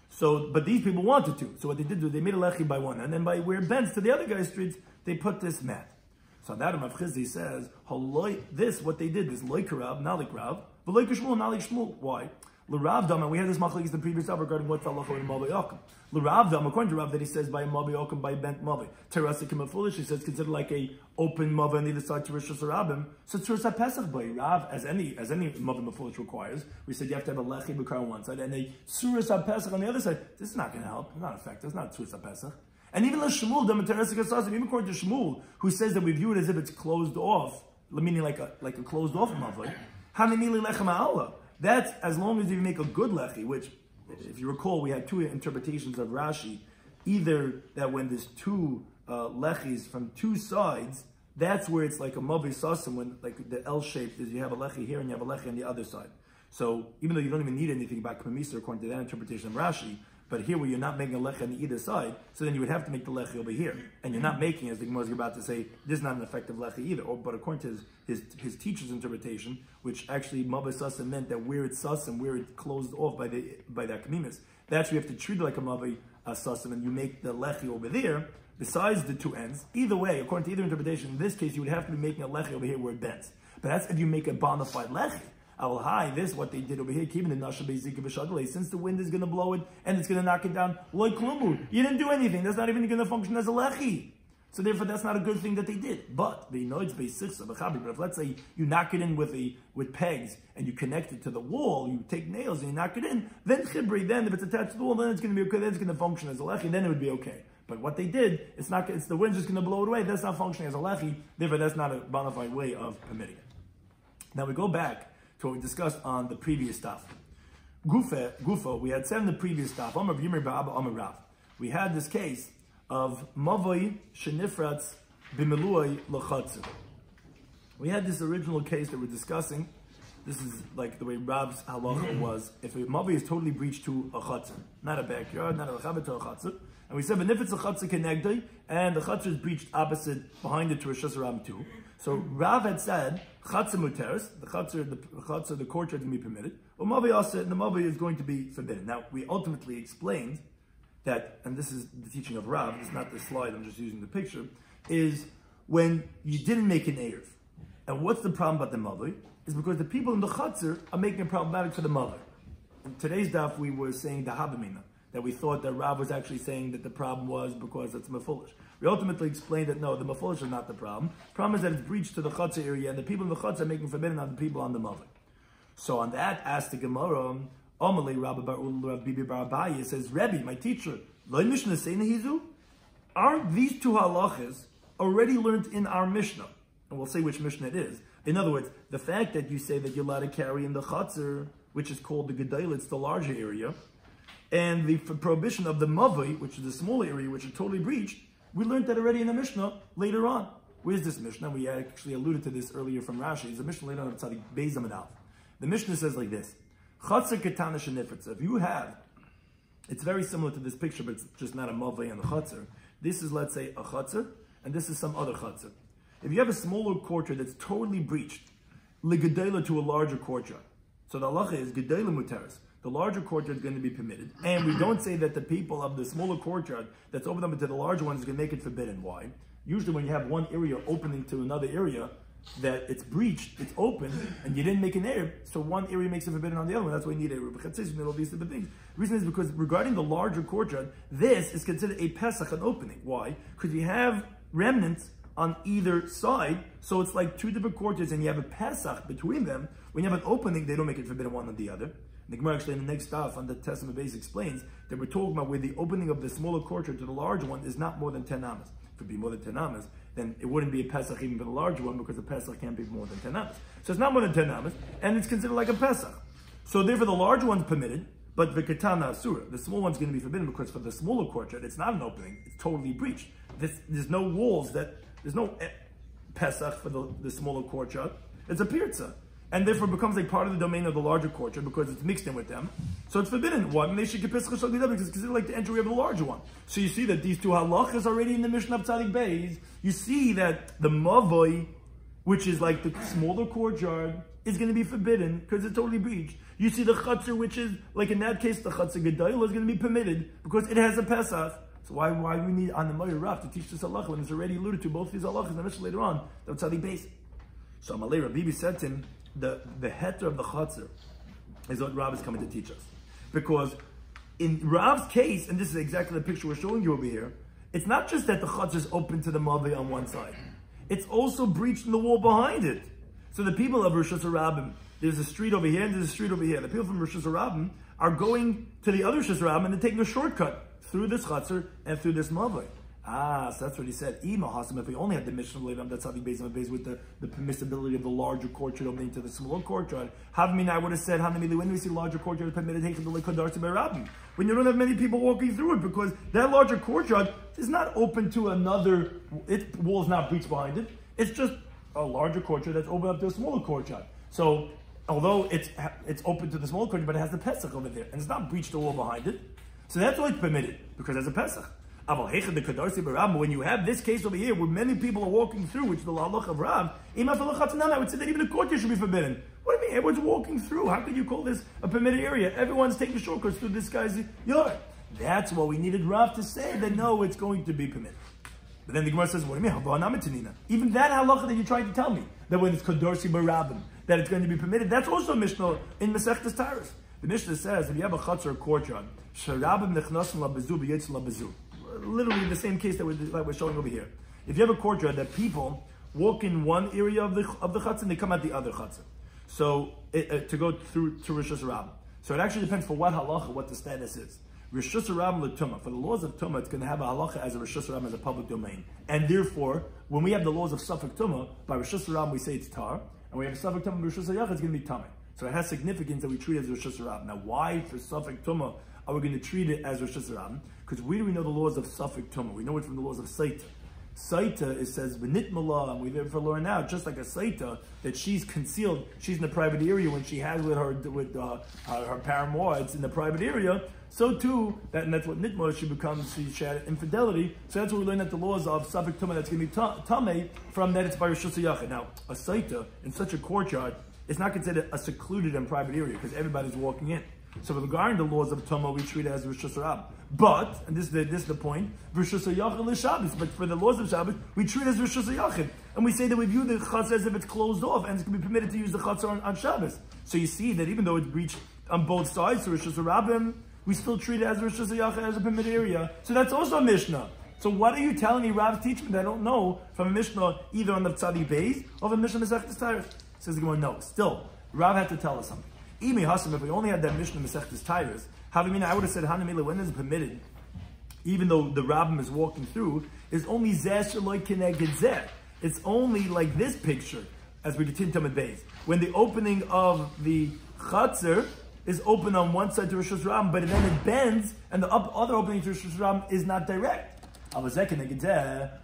So, but these people wanted to. So what they did was they made a lechi by one, and then by where it bends to the other guy's streets, they put this mat. So that Rav Chizdi says, this, what they did, this loik Rav, nalik Rav, but loik Shmuel, nalik Shmuel. Why? L'Rav Dam, and we had this machlekes the previous hour regarding what's halacha in Mavei Okum. L'Rav Dam, according to Rav, that he says by Mavei Okum, by bent Mavei. Terasikim and foolish, he says consider like a open Mavei on either side to Rishus Rabim. So Tzuras HaPesach by Rav, as any Mavei foolish requires, we said you have to have a lechi b'kar on one side and a Tzuras HaPesach on the other side. This is not going to help. It's not effective. It's not Tzuras HaPesach. And even the Shmuel, even according to Shmuel, who says that we view it as if it's closed off, meaning like a closed off Mavei. Hanimili lechem ha'ala. That's as long as you make a good lechi, which, if you recall, we had two interpretations of Rashi. Either that when there's two lechis from two sides, that's where it's like a mavi sasim, when like the L shape is you have a lechi here and you have a lechi on the other side. So even though you don't even need anything about k'mamisa according to that interpretation of Rashi, but here where you're not making a lechi on either side, so then you would have to make the lechi over here, and you're not making, as the Gemara is about to say, this is not an effective lechi either. But according to his teacher's interpretation, which actually Mabba Sasa meant that where it's Sasim, where it's closed off by that Kamimis, that's where you have to treat it like a Mabba Sasim, and you make the lechi over there, besides the two ends. Either way, according to either interpretation, in this case, you would have to be making a lechi over here where it bends. But that's if you make a bona fide lechi. This what they did over here, keeping the nasha beizika b'shadlei, since the wind is going to blow it and it's going to knock it down. Loy klumu, you didn't do anything. That's not even going to function as a lechi. So therefore, that's not a good thing that they did. But if let's say you knock it in with pegs and you connect it to the wall, you take nails and you knock it in, then chibri, then if it's attached to the wall, then it's going to be okay. Then it's going to function as a lechi. Then it would be okay. But what they did, it's the wind's just going to blow it away. That's not functioning as a lechi. Therefore, that's not a bona fide way of permitting it. Now we go back to what we discussed on the previous Daf. Gufa, we had said in the previous Daf, Amar Yomir Ba'aba Amar Rav. We had this case of Mavoi Shenifratz B'Meluai L'Chatzir. We had this original case that we're discussing. This is like the way Rav's halacha was. If a Mavoi is totally breached to a Chatzir, not a backyard, not a Lechavah, to a Chatzir. And we said, if it's a Chatzir Kenegdai, and the Chatzir is breached opposite, behind it to Rishus Rabim too. So Rav had said, Chatzir muteris, the Chatzir, the courtyard can be permitted, or Mavi Asa, and the Mavi is going to be forbidden. Now, we ultimately explained that, and this is the teaching of Rav, it's not the slide, I'm just using the picture, is when you didn't make an Eruv. And what's the problem about the Mavi? Is because the people in the Chatzir are making it problematic for the Mavi. In today's Daf, we were saying the Habamina, that we thought that Rav was actually saying that the problem was because it's Mefulish. We ultimately explained that no, the Mefulish is not the problem. The problem is that it's breached to the Chatzir area, and the people in the Chatzir are making forbidden on the people on the Mavi. So on that, asked the Gemara, Amalei Rabbi Bar Ula Rav Bibi Bar Abaye says, Rebbe, my teacher, Lo Mishnah Seina Hizu? Aren't these two halachas already learned in our Mishnah? And we'll say which Mishnah it is. In other words, the fact that you say that you're allowed to carry in the Chatzir, which is called the Gedayla, it's the larger area, and the prohibition of the Mavi, which is the smaller area, which is totally breached, we learned that already in the Mishnah later on. Where's this Mishnah? We actually alluded to this earlier from Rashi. It's a Mishnah later on of Tzadik Beis Amud Aleph. The Mishnah says like this: Chatzir ketana shenifritza. If you have, it's very similar to this picture, but it's just not a Mavi and a Chatzir. This is, let's say, a Chatzir, and this is some other Chatzir. If you have a smaller courtyard that's totally breached, ligedela to a larger courtyard. So the halacha is gedela muteris. The larger courtyard is going to be permitted. And we don't say that the people of the smaller courtyard that's opened up to the larger one is going to make it forbidden. Why? Usually when you have one area opening to another area, that it's breached, it's open, and you didn't make an Eruv, so one area makes it forbidden on the other one. That's why you need Eruv. You need all these different things. The reason is because regarding the larger courtyard, this is considered a Pesach, an opening. Why? Because you have remnants on either side, so it's like two different courtyards, and you have a Pesach between them. When you have an opening, they don't make it forbidden one on the other. The Gemara actually in the next Daf on the Testament base explains that we're talking about where the opening of the smaller courtyard to the larger one is not more than 10 amas. If it be more than 10 amas, then it wouldn't be a Pesach even for the larger one, because the Pesach can't be more than 10 amas. So it's not more than 10 amas, and it's considered like a Pesach. So therefore the larger one's permitted, but the Ketana Asura, the small one's going to be forbidden, because for the smaller courtyard, it's not an opening, it's totally breached. There's no walls, there's no Pesach for the smaller courtyard, it's a Pirza. And therefore becomes like part of the domain of the larger courtyard because it's mixed in with them. So it's forbidden. Why? Because it's considered like the entry of the larger one. So you see that these two halachas already in the Mishnah of Tzadik Beis. You see that the Mavoi, which is like the smaller courtyard, is going to be forbidden because it's totally breached. You see the chutzner, which is, like in that case, the chutzner gedayla is going to be permitted because it has a Pesach. So why do we need on the Moyer Rav to teach this halacha when it's already alluded to both these halachas in the Mishnah later on? That's how they base it. So Amalei Rabbi said to him, the heter of the chutzner is what Rav is coming to teach us. Because in Rav's case, and this is exactly the picture we're showing you over here, it's not just that the chutzner is open to the Maveh on one side. It's also breached in the wall behind it. So the people of Rosh Hashanah, there's a street over here and there's a street over here. The people from Rosh Hashanah are going to the other Rosh Hashanah and they're taking a shortcut through this chutzner and through this Maveh. So that's what he said. If we only had the Mishnah later on, that's how he based on with the permissibility of the larger courtyard opening to the smaller courtyard. Havmin, I would have said, when do we see larger courtyard permitted? When you don't have many people walking through it, because that larger courtyard is not open to another, wall is not breached behind it. It's just a larger courtyard that's open up to a smaller courtyard. So, although it's open to the smaller courtyard, but it has the Pesach over there, and it's not breached the wall behind it. So that's why it's permitted, because there's a Pesach. When you have this case over here where many people are walking through, which is the halach of Rav, I would say that even the courtyard should be forbidden. What do you mean? Everyone's walking through. How could you call this a permitted area? Everyone's taking shortcuts through this guy's yard. That's what we needed Rav to say, that no, it's going to be permitted. But then the Gemara says, what do you mean? Even that halacha that you tried to tell me, that when it's Kodorsi Barabim, that it's going to be permitted, that's also a Mishnah in Masechtas Taurus. The Mishnah says, if you have a chutzner or courtyard, Sharabim nechnasim labezu b'yitzim labezu. Literally the same case that we're showing over here. If you have a courtyard that people walk in one area of the chutzner and they come out the other chutzner. So to go through to Rosh Hashanah. So it actually depends for what halacha, what the status is. Rosh Hashanah l'tumah. For the laws of tumah, it's going to have a halacha as a Rosh Hashanah as a public domain. And therefore, when we have the laws of Suffolk tumah, by Rosh Hashanah we say it's tar, and we have Suffolk tumah by Rosh Hashanah, it's going to be tameh. So it has significance that we treat it as Rosh Hashanah. Now, why for Suffolk tumah are we going to treat it as Rosh Hashanah? Because where do we know the laws of Suffolk tumah? We know it from the laws of Saita. Saita, it says v'nitmala, and we therefore learn out just like a Saita that she's concealed, she's in the private area when she has with her paramour, it's in the private area. So too, and that's what nitmala she becomes. She had infidelity. So that's what we learn that the laws of Suffolk tumah that's going to be tamei from that it's by Rosh Hashanah. Now a Saita in such a courtyard is not considered a secluded and private area because everybody's walking in. So regarding the laws of Tumah, we treat it as Rosh Hashanah. But, and this is the point, Rosh Hashanah is Shabbos. But for the laws of Shabbos, we treat it as Rosh Hashanah. And we say that we view the Chatzah as if it's closed off, and it's going to be permitted to use the Chatzah on Shabbos. So you see that even though it's breached on both sides, so Rosh Hashanah, we still treat it as Rosh Hashanah as a permitted area. So that's also a Mishnah. So what are you telling me, Rav's teaching that I don't know from a Mishnah either on the Tzadi Beis or from a Mishnah Masechtas Taurus? Says the Gemara, no. Still, Rav had to tell us something. If we only had that Mishnah Masechtas Taurus, I would have said, Hanamila, when is it permitted? Even though the rabbim is walking through, is only Zeh Shaloi Keneged Zeh. It's only like this picture, as we continue to Tamid Beis. When the opening of the Chatzar is open on one side to Rosh Hashanah, but then it bends, and the other opening to Rosh Hashanah is not direct.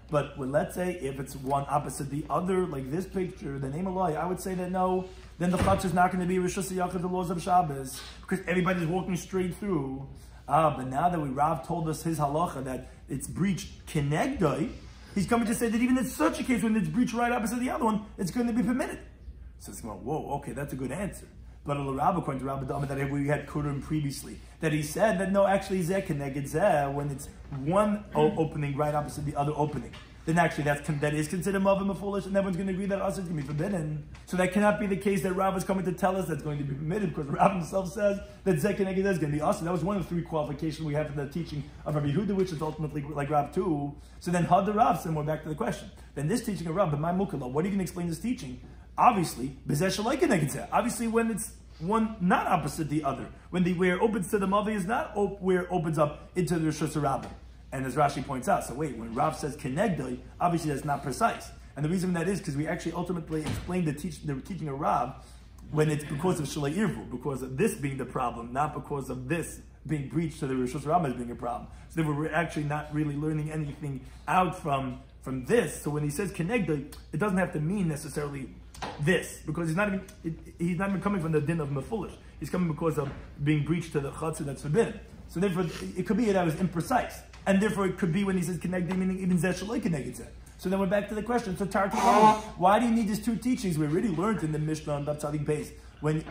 But let's say if it's one opposite the other, like this picture, the name of Allah, I would say that no, then the Chatzar is not going to be Rosh Hashanah, the laws of Shabbos, because everybody's walking straight through. But now that Rav told us his halacha that it's breached kenegdai, he's coming to say that even in such a case when it's breached right opposite the other one, it's going to be permitted. So it's going, whoa, okay, that's a good answer. But Rav, according to Rabbi Dama, that we had Kurim previously, that he said that no, actually Zeh keneged Zeh, when it's one opening right opposite the other opening, then actually that is considered mavim foolish, and everyone's going to agree that us is going to be forbidden. So that cannot be the case that Rav is coming to tell us that's going to be permitted, because Rav himself says that Zeh keneged Zeh is going to be awesome. That was one of the three qualifications we have for the teaching of Rabbi Yehuda, which is ultimately like Rav too. So then Had the Rav, and we're back to the question. Then this teaching of Rav, but my mukala, what are you going to explain this teaching? Obviously, B'zeh shaloi keneged Zeh. Obviously, when it's one not opposite the other, when the where opens to the mavi is not where it opens up into the Rosh Hashanah. And as Rashi points out, so wait, when Rav says kenegdai, obviously that's not precise. And the reason that is because we actually ultimately explained the teaching of Rav when it's because of Shalei Irvu, because of this being the problem, not because of this being breached to the Rosh Hashanah as being a problem. So therefore we're actually not really learning anything out from this. So when he says kenegdai, it doesn't have to mean necessarily this, because he's not even coming from the din of mefulish. He's coming because of being breached to the chatzah that's forbidden. So therefore, it could be that was imprecise, and therefore it could be when he says kenegdai, meaning even zeh shaloi keneged zeh. So then we're back to the question. So Tartu, why do you need these two teachings? We already learned in the Mishnah on Daf Tzadik Beis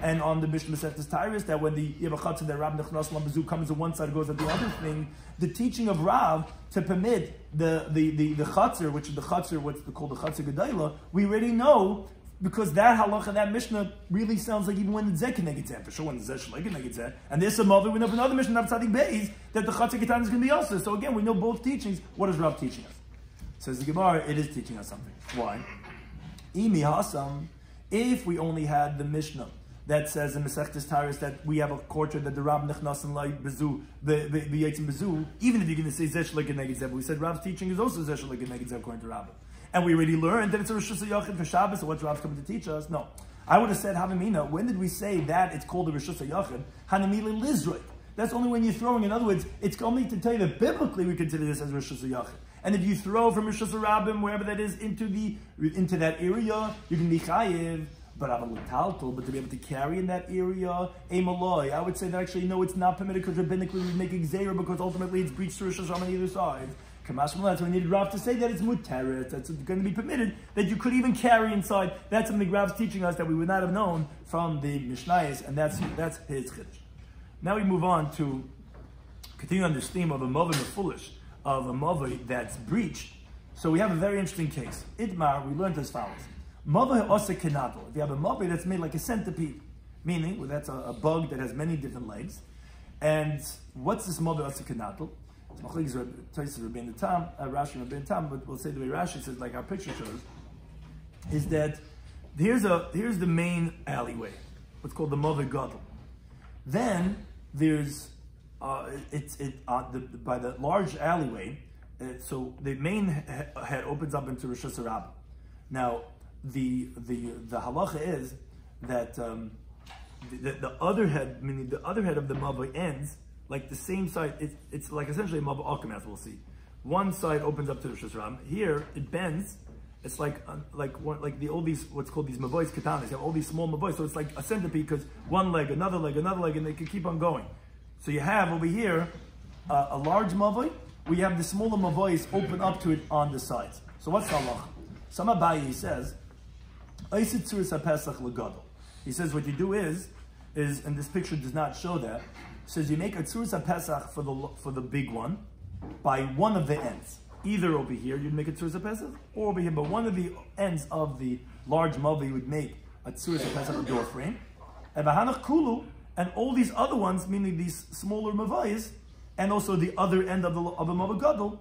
and on the Mishnah Masechtas Tyrus that when you have a chatzah that Rav Nechnas Lambazu comes on one side goes at the other thing, the teaching of Rav to permit the chatzah, which is the chatzah, what's called the chatzah gedayla, we already know. Because that halacha, that Mishnah, really sounds like even when the Zeh Keneged Zeh, for sure when the Zeh Shleik Keneged Zeh, and there's some other, we know another Mishnah of Tzadik Beis, that the Chatzah Ketan is going to be also. So again, we know both teachings. What is Rav teaching us? Says the Gemara, it is teaching us something. Why? Imi Hasam, if we only had the Mishnah that says in Masechtas Taurus that we have a courtyard that the Rav Nechnas and Lai Bezu, the Yitzim Bezu, even if you're going to say Zeh Shleik Keneged Zeh, but we said Rav's teaching is also Zeh Shleik Keneged Zeh according to Rav. And we already learned that it's a Rosh Hashanah for Shabbos, so what's Rav coming to teach us? No. I would have said, Havamina, when did we say that it's called a Rosh Hashanah? Hanamili Lizroy. That's only when you're throwing. In other words, it's only to tell you that biblically we consider this as Rosh Hashanah. And if you throw from Rosh Hashanah, wherever that is, into that area, you can be chayiv. But to be able to carry in that area, I would say that actually, no, it's not permitted because rabbinically we make a gzeira because ultimately it's breached to Rosh Hashanah on either side. So we needed Rav to say that it's muteret, that's going to be permitted, that you could even carry inside. That's something Rav's teaching us that we would not have known from the Mishnayos, and that's his chiddush. Now we move on to continue on this theme of a mother foolish, of a mother that's breached. So we have a very interesting case. Itmar, we learned as follows. Mother ose kenadol. If you have a mother that's made like a centipede, meaning well, that's a bug that has many different legs. And what's this mother ose kenadol? Rashi Rabbeinu Tam, but we'll say the way Rashi says, like our picture shows, is that here's the main alleyway, what's called the Mother Gadol. Then there's by the large alleyway, so the main head opens up into Rosh Hashanah. Now the halacha is that the other head, meaning the other head of the Mother ends. Like the same side, it's like essentially a Mava Akim, as we'll see. One side opens up to the Rosh Hashanah. Here it bends. It's all these what's called these mavois katanas. You have all these small mavois, so it's like a centipede because one leg, another leg, and they can keep on going. So you have over here a large mavoi. We have the smaller mavois open up to it on the sides. So what's the halacha? Some Abayi says, he says what you do is, and this picture does not show that. Says you make a tzuras pesach for the big one by one of the ends. Either over here you'd make a tzuras pesach, or over here, but one of the ends of the large mavi you would make a tzuras pesach door frame. And v'hanach kulu, and all these other ones, meaning these smaller mavayis, and also the other end of a mavi gadol,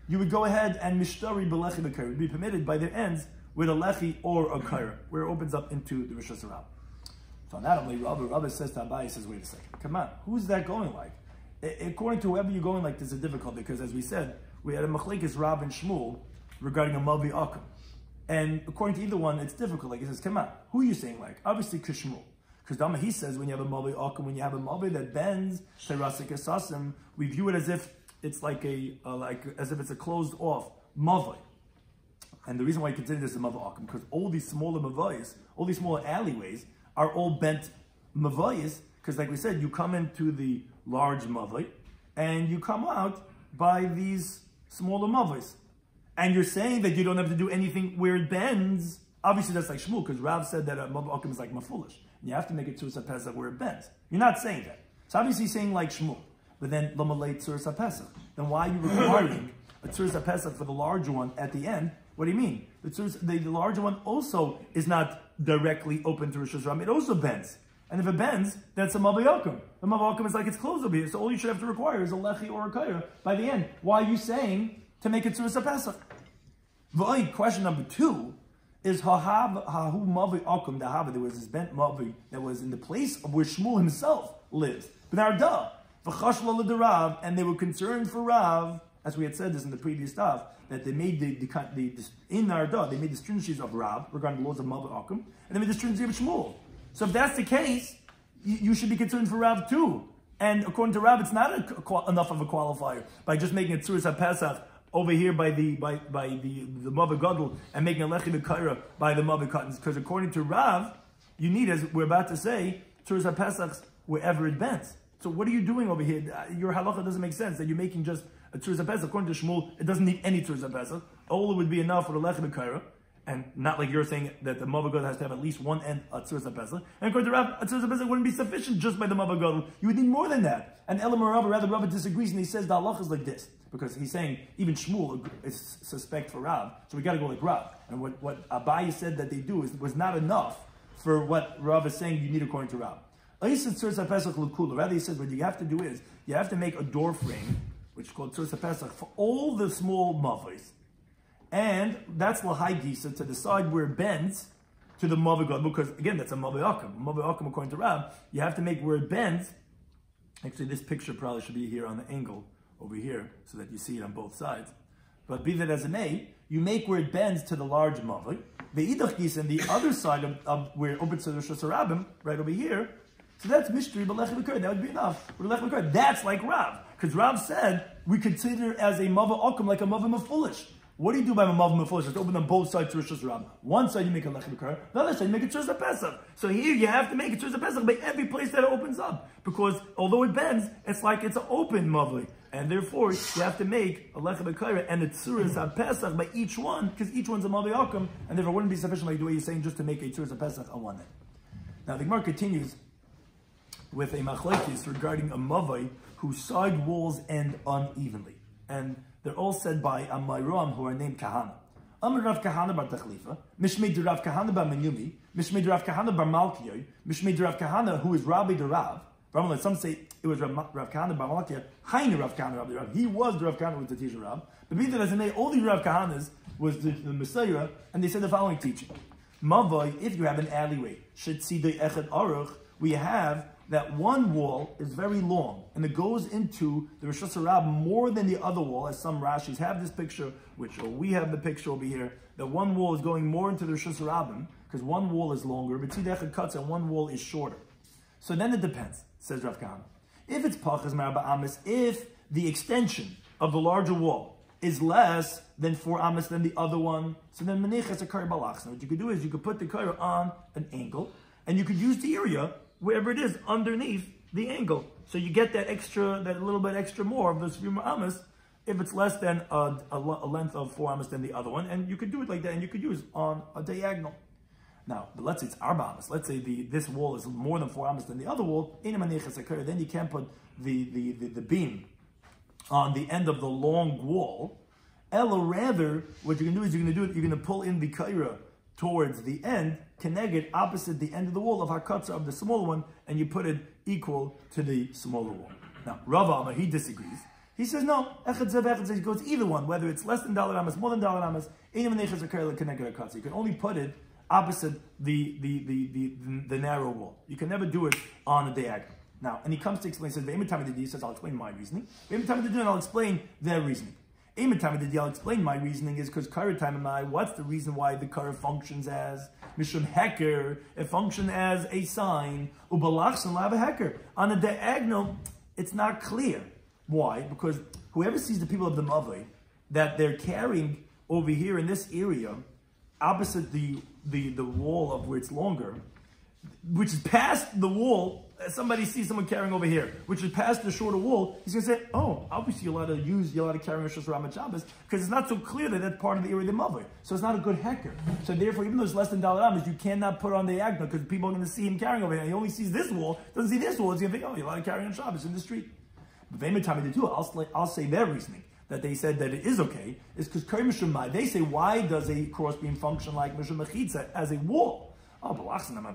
you would go ahead and mishtari b'lechi b'kaira would be permitted by their ends with a lechi or a kaira, where it opens up into the Rosh Hashanah. So not only Rabbi says to Abaye, says, wait a second, come on, who's that going like? According to whoever you're going like, there's a difficulty, because as we said, we had a machlekes Rav and Shmuel regarding a Malvi Akum. And according to either one, it's difficult. Like he says, come on, who are you saying like? Obviously Kishmuel. Because Dama, he says when you have a Malvi Akum, when you have a Malvi that bends, Terasik Asasim, we view it as if it's like as if it's a closed off Malvi. And the reason why you consider this a Malvi Akum, because all these smaller Malvis, all these smaller alleyways, are all bent mavayis, because like we said, you come into the large mavay, and you come out by these smaller mavayis. And you're saying that you don't have to do anything where it bends. Obviously that's like Shmuel, because Rav said that a mavav akim is like mafulish. And you have to make it tzuras pesach where it bends. You're not saying that. So obviously saying like Shmuel, but then lamalei tzuras pesach. Then why are you requiring a tzuras pesach for the larger one at the end? What do you mean? The larger one also is not directly open to Rosh Hashanah. It also bends. And if it bends, that's a Mavayakum. The Mavayakum is like it's closed over here. So all you should have to require is a Lechi or a Kaira by the end. Why are you saying to make it Tzuras HaPesach? Question number 2 is Hahu Mavayakum Dahava. There was this bent Mavi that was in the place of where Shmuel himself lives. B'nardah. V'chashla l'derav. And they were concerned for Rav, as we had said this in the previous Daf, that they made in Narda, they made the stringencies of Rav regarding the laws of Malva Akum, and they made the stringency of Shmuel. So if that's the case, you should be concerned for Rav too. And according to Rav, it's not enough of a qualifier by just making a Tzuras HaPesach over here by the Malva Gadol and making a Lechi B'Kaira by the Malva Kattans. Because according to Rav, you need, as we're about to say, Tzuras HaPesach wherever it bends. So what are you doing over here? Your halacha doesn't make sense that you're making just a tzurza pesach. According to Shmuel, it doesn't need any tzurza pesach. All it would be enough for the lechem b'kaira, and not like you're saying that the mavagod has to have at least one end a tzurza pesach. And according to Rav, a tzurza pesach wouldn't be sufficient just by the mavagod. You would need more than that. And Elam Rav, rather Rav disagrees, and he says the halacha is like this, because he's saying even Shmuel is suspect for Rav, so we got to go like Rav. And what Abaye said that they do was not enough for what Rav is saying you need according to Rav. Rather, he says what you have to do is you have to make a door frame, which is called tzurza pesach, for all the small mavos, and that's lahai gisa, to the side where it bends to the mavagod, because again that's a mavayakim. Mavayakim according to Rav, you have to make where it bends. Actually, this picture probably should be here on the angle over here, so that you see it on both sides. But be that as it may, you make where it bends to the large mavoi. The idach gisa, and the other side of where it opens to the Rosh Hashanah, right over here. So that's mystery, but lechem b'kar, that would be enough. That's like Rav, because Rav said we consider it as a mava okum, like a mava mafulish. What do you do by a mava mafulish? Just open on both sides to Rosh Hashanah. One side you make a lechem b'kar, the other side you make a tzurza pesach. So here you have to make a tzurza pesach by every place that it opens up, because although it bends, it's like it's an open mavli, and therefore you have to make a lechem b'kar and a tzurza pesach by each one, because each one's a mava okum, and therefore it wouldn't be sufficient like the way you're saying just to make a tzurza pesach on one end. Now the Gemara continues with a machlekes regarding a mavai whose side walls end unevenly. And they're all said by a Mayram who are named Kahana. Amar Rav Kahana bar Tachlifa, Mishmei Rav Kahana bar Menyumi, Mishmei Rav Kahana bar Malkiyoy, Mishmei Rav Kahana, who is Rabbi de Rav. Some say it was Rav Kahana bar Malkiyoy, Hainu Rav Kahana Rabbi Rav. He was the Rav Kahana with the teacher Rav. But be that as it may, all these Rav Kahanas was the Messiah, and they said the following teaching. Mavai, if you have an alleyway, Shetzidei Echad Aruch, we have that one wall is very long, and it goes into the Rosh Hashanah more than the other wall, as some Rashis have this picture, which we have the picture over here, that one wall is going more into the Rosh Hashanah, because one wall is longer, but Tzidech cuts and one wall is shorter. So then it depends, says Rav Kahana. If it's Pachas Marba Amis, if the extension of the larger wall is less than 4 Amis than the other one, so then Menechas a Kari Balach. So what you could do is you could put the Kari on an angle, and you could use the area wherever it is underneath the angle. So you get that little bit extra more of those few amas if it's less than a length of 4 amas than the other one. And you could do it like that, and you could use on a diagonal. Now, but let's say it's arba amas. Let's say this wall is more than 4 amas than the other wall. Then you can't put the beam on the end of the long wall. Or rather, what you're going to do is you're going to pull in the kaira towards the end, connected opposite the end of the wall of hakatza of the smaller one, and you put it equal to the smaller wall. Now, Rav Amar, he disagrees. He says no. Echad zev echad zev, goes either one, whether it's less than dollar amas, more than dollar amas. You can only put it opposite the narrow wall. You can never do it on a diagonal. Now, and he comes to explain. He says, I'll explain my reasoning. And I'll explain their reasoning. I'll explain my reasoning is because Kara time and I, what's the reason why the Kara functions as Mishum Heker? It functions as a sign. Ubalachsan lav a Heker. On a diagonal, it's not clear. Why? Because whoever sees the people of the Mavai that they're carrying over here in this area, opposite the wall of where it's longer, which is past the wall. Somebody sees someone carrying over here, which is past the shorter wall, he's going to say, oh, obviously you're allowed to carry Rosh Hashanah Shabbos, because it's not so clear that that's part of the area of the Mavai. So it's not a good hecker. So therefore, even though it's less than dollar amas, you cannot put on the diagonal, because people are going to see him carrying over here. He only sees this wall, doesn't see this wall. He's going to think, oh, you're allowed to carry on Shabbos in the street. But I'll say their reasoning, that they said that it is okay, is because they say, why does a crossbeam function like Mishum Mechitza as a wall? Oh, but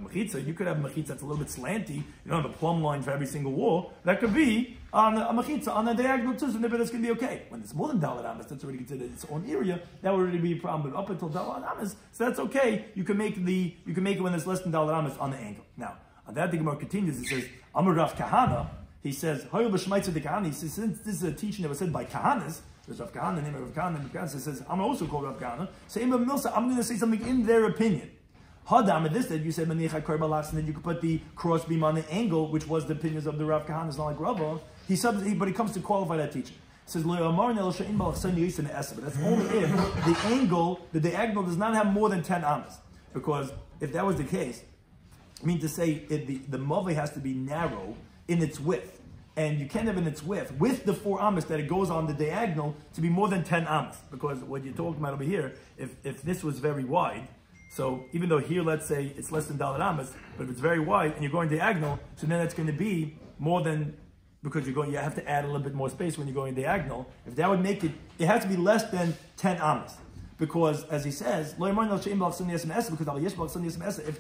you could have a mechitza that's a little bit slanty. You don't have a plumb line for every single wall. That could be on a mechitza on a diagonal too, so maybe that's going to be okay. When it's more than dalad amas, that's already considered its own area. That would already be a problem. But up until dalad amas, so that's okay. You can make it when it's less than dalad amas on the angle. Now, on that the Gemara continues. It says Amar Rav Kahana. He says Hoyel b'shmaitza de Kahana. He says since this is a teaching that was said by Kahanas. There's Rav Kahana, the name of Rav Kahana, and Rav Kahana says I'm also called Rav Kahana. So I'm going to say something in their opinion. Hadam, this that you said Manicha Karbalaks, and then you could put the crossbeam on the angle, which was the opinions of the Rav Kahana, it's not like Rava. But he comes to qualify that teaching. He says, but that's only if the angle, the diagonal does not have more than 10 amas. Because if that was the case, I mean to say the Mavai has to be narrow in its width. and you can't have in its width, with the 4 amas that it goes on the diagonal, to be more than 10 amas. Because what you're talking about over here, if this was very wide, so even though here, let's say, it's less than Dalet amas, but if it's very wide and you're going diagonal, so then it's going to be more than, because you have to add a little bit more space when you're going diagonal. If that would make it, it has to be less than 10 amas. Because, as he says, because if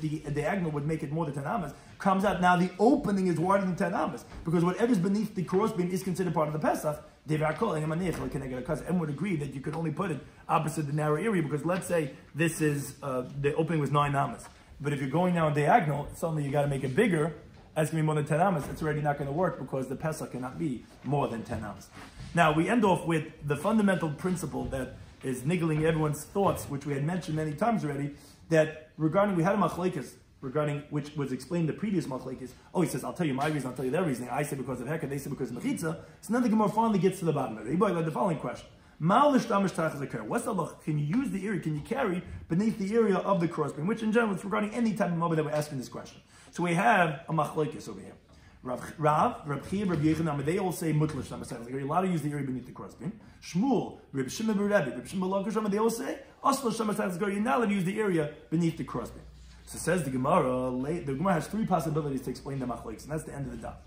the diagonal would make it more than 10 amas, comes out, now the opening is wider than 10 amas. Because whatever's beneath the crossbeam is considered part of the Pesach. Everyone would agree that you could only put it opposite the narrow area, because let's say this is, the opening was 9 amas. But if you're going now diagonal, suddenly you got to make it bigger. That's going to be more than 10 amas. It's already not going to work because the Pesach cannot be more than 10 amas. Now, we end off with the fundamental principle that is niggling everyone's thoughts, which we had mentioned many times already, that regarding, we had a machlekes, regarding, which was explained the previous machlekes. Oh, he says, I'll tell you my reason, I'll tell you their reasoning. I say because of Heka, they say because of Mechitza. So then the Gemara finally gets to the bottom of it. He like the following question. What's the loch? Can you use the area, can you carry beneath the area of the crossbeam? Which in general, it's regarding any type of mother that we're asking this question. So we have a machlekes over here. Rav Chia, Rabbi Yochanan, they all say mutlish. You're allowed to use the area beneath the crossbeam. Shmuel, Rabbi Shimon ben Rabbi, Rabbi Shimon ben Lakish, they all say asla shamas. You're not allowed to use the area beneath the crossbeam. So says the Gemara. The Gemara has 3 possibilities to explain the machlokes, and that's the end of the daf.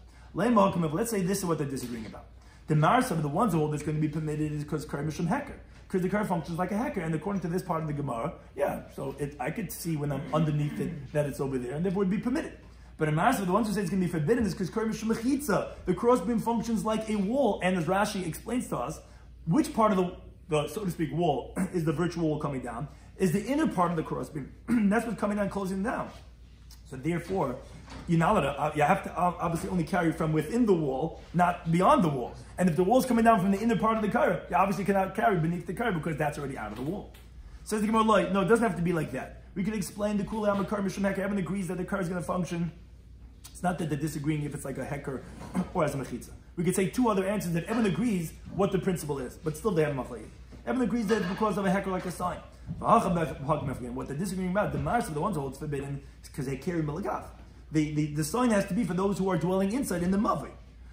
Let's say this is what they're disagreeing about. The Mars of the ones who hold that's going to be permitted is because Kari Mishum Heker. Because the Kari functions like a Heker, and according to this part of the Gemara, so I could see when I'm underneath it that it's over there, and therefore would be permitted. But in Mars, the ones who say it's going to be forbidden is because Kari Mishum Mechitza. The crossbeam functions like a wall, and as Rashi explains to us, which part of the so to speak wall is the virtual wall coming down? Is the inner part of the crossbeam. That's what's coming down, closing down. So therefore, you have to obviously only carry from within the wall, not beyond the wall. And if the wall's coming down from the inner part of the kara, you obviously cannot carry beneath the kara because that's already out of the wall. Says the Gemara, no, it doesn't have to be like that. We can explain the Kula Amakar Mishum Heker. Everyone agrees that the kara is going to function. It's not that they're disagreeing if it's like a heker or as a mechitza. We could say 2 other answers that everyone agrees what the principle is, but still they have a machlekes. Everyone agrees that it's because of a heker like a sign. What they're disagreeing about, the Mars of the ones who hold it's forbidden, is because they carry Milagaf. The sign has to be for those who are dwelling inside in the Mavi.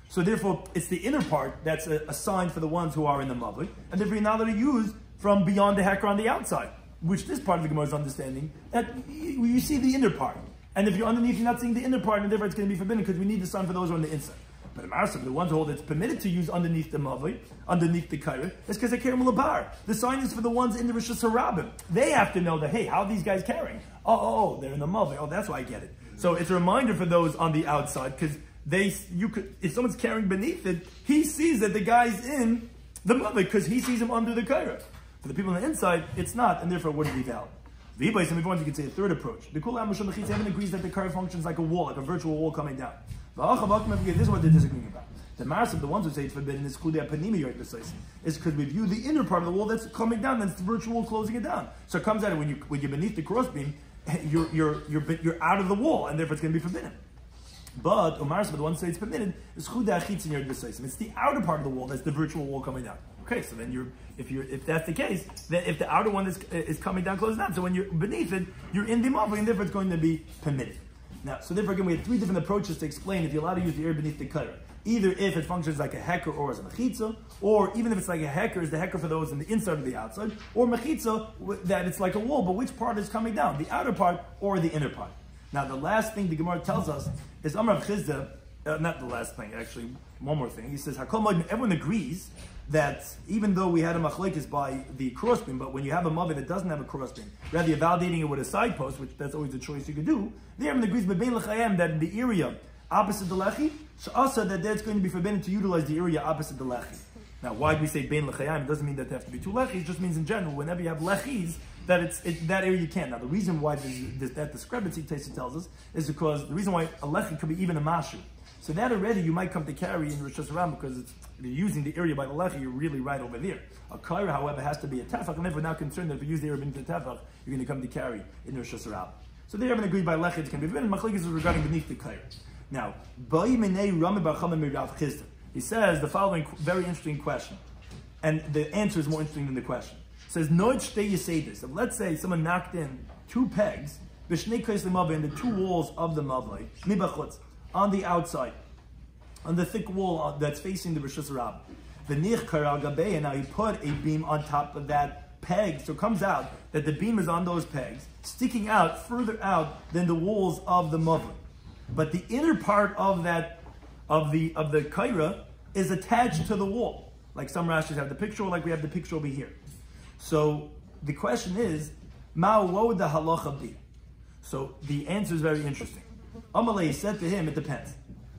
So therefore, it's the inner part that's a sign for the ones who are in the Mavi, and therefore you're not allowed to use from beyond the heker on the outside, which this part of the Gemara is understanding, that you see the inner part. And if you're underneath, you're not seeing the inner part, and therefore it's going to be forbidden because we need the sign for those who are on the inside. But the Marsav, the ones who hold it's permitted to use underneath the Mavi, underneath the Kaira, is because they carry Mulabar. The sign is for the ones in the Rosh Hashanah. They have to know that, hey, how are these guys carrying? Oh, they're in the Mavi. Oh, that's why I get it. So it's a reminder for those on the outside, because if someone's carrying beneath it, he sees that the guy's in the Mavi, because he sees him under the Kaira. For the people on the inside, it's not, and therefore it wouldn't be valid. If you could say a third approach. The Kul Amashon Mechitza agrees that the Kaira functions like a wall, like a virtual wall coming down. This is what they're disagreeing about. The Mars of the ones who say it's forbidden is because we view the inner part of the wall that's coming down, that's the virtual wall closing it down. So it comes out when you're beneath the crossbeam, you're out of the wall, and therefore it's going to be forbidden. But Mars of the ones who say it's permitted is it's the outer part of the wall that's the virtual wall coming down. Okay, so then if that's the case, then if the outer one is coming down, closing down, so when you're beneath it, you're in the Mavi, and therefore it's going to be permitted. Now, so therefore again, we have 3 different approaches to explain if you're allowed to use the area beneath the Kaira. Either if it functions like a heker or as a mechitza, or even if it's like a heker, is the heker for those in the inside or the outside, or mechitza, that it's like a wall, but which part is coming down, the outer part or the inner part? Now, the last thing the Gemara tells us is Amar Chizda, not the last thing, actually, one more thing. He says, everyone agrees that even though we had a machlekes by the crossbeam, but when you have a mavi that doesn't have a crossbeam, rather you're validating it with a side post, which that's always a choice you could do, there everyone agrees that in the area opposite the lechi, also that it's going to be forbidden to utilize the area opposite the lechi. Now, why do we say bein lechayim? It doesn't mean that there have to be 2 lechis, it just means in general, whenever you have lechis, that that area you can't. Now, the reason why that discrepancy, Taisa tells us, is because the reason why a lechi could be even a mashu. So that already you might come to carry in Rosh Hashanah because if you're using the area by the lechi, you're really right over there. A kaira, however, has to be a tefach, and if we're not concerned that if you use the area into tefach, you're going to come to carry in Rosh Hashanah. So they haven't agreed by lechi, it can be forbidden. Machlekes is regarding beneath the kaira. Now, he says the following very interesting question, and the answer is more interesting than the question. It says, if let's say someone knocked in 2 pegs, in the 2 walls of the mavli, on the outside, on the thick wall that's facing the Rishus Rab. The Nich Karagabe, and now he put a beam on top of that peg, so it comes out that the beam is on those pegs, sticking out further out than the walls of the Mavli. But the inner part of that of the kaira is attached to the wall, like some Rashis have the picture, like we have the picture over here. So the question is, what would the halacha be? So the answer is very interesting. Amalei said to him, it depends.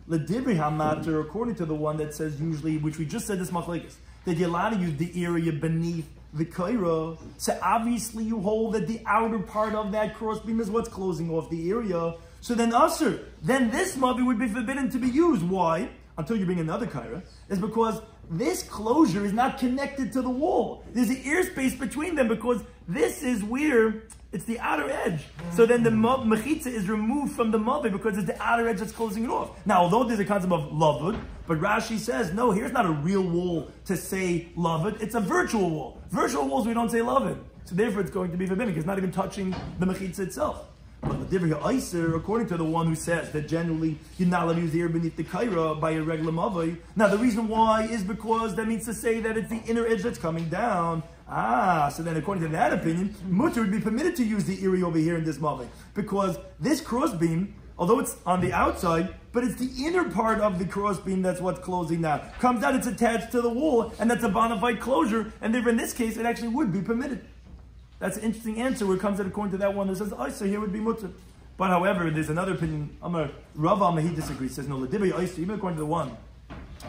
L'dibri hamater, according to the one that says usually, which we just said this machlekes, that you're allowed to use the area beneath the kaira. So obviously you hold that the outer part of that crossbeam is what's closing off the area. So then usher, then this mavi would be forbidden to be used. Why? Until you bring another kaira, is because this closure is not connected to the wall. There's an airspace between them because this is where it's the outer edge. So then the mechitza is removed from the mavi because it's the outer edge that's closing it off. Now, although there's a concept of lavud, but Rashi says, no, here's not a real wall to say lavud, it's a virtual wall. Virtual walls, we don't say lavud. So therefore it's going to be forbidden because it's not even touching the mechitza itself. But the Divrei Ha'Iser, according to the one who says that generally you're not allowed to use the air beneath the kaira by a regular mavai. Now the reason why is because that means to say that it's the inner edge that's coming down. So then according to that opinion, mutter would be permitted to use the iri over here in this mavai. Because this crossbeam, although it's on the outside, but it's the inner part of the crossbeam that's what's closing down. Comes out, it's attached to the wall, and that's a bona fide closure, and therefore in this case it actually would be permitted. That's an interesting answer where it comes out according to that one that says, oh, so here would be mutter. But however, there's another opinion. Rav Amma, he disagrees. Says, no, l'dibay oiser, even according to the one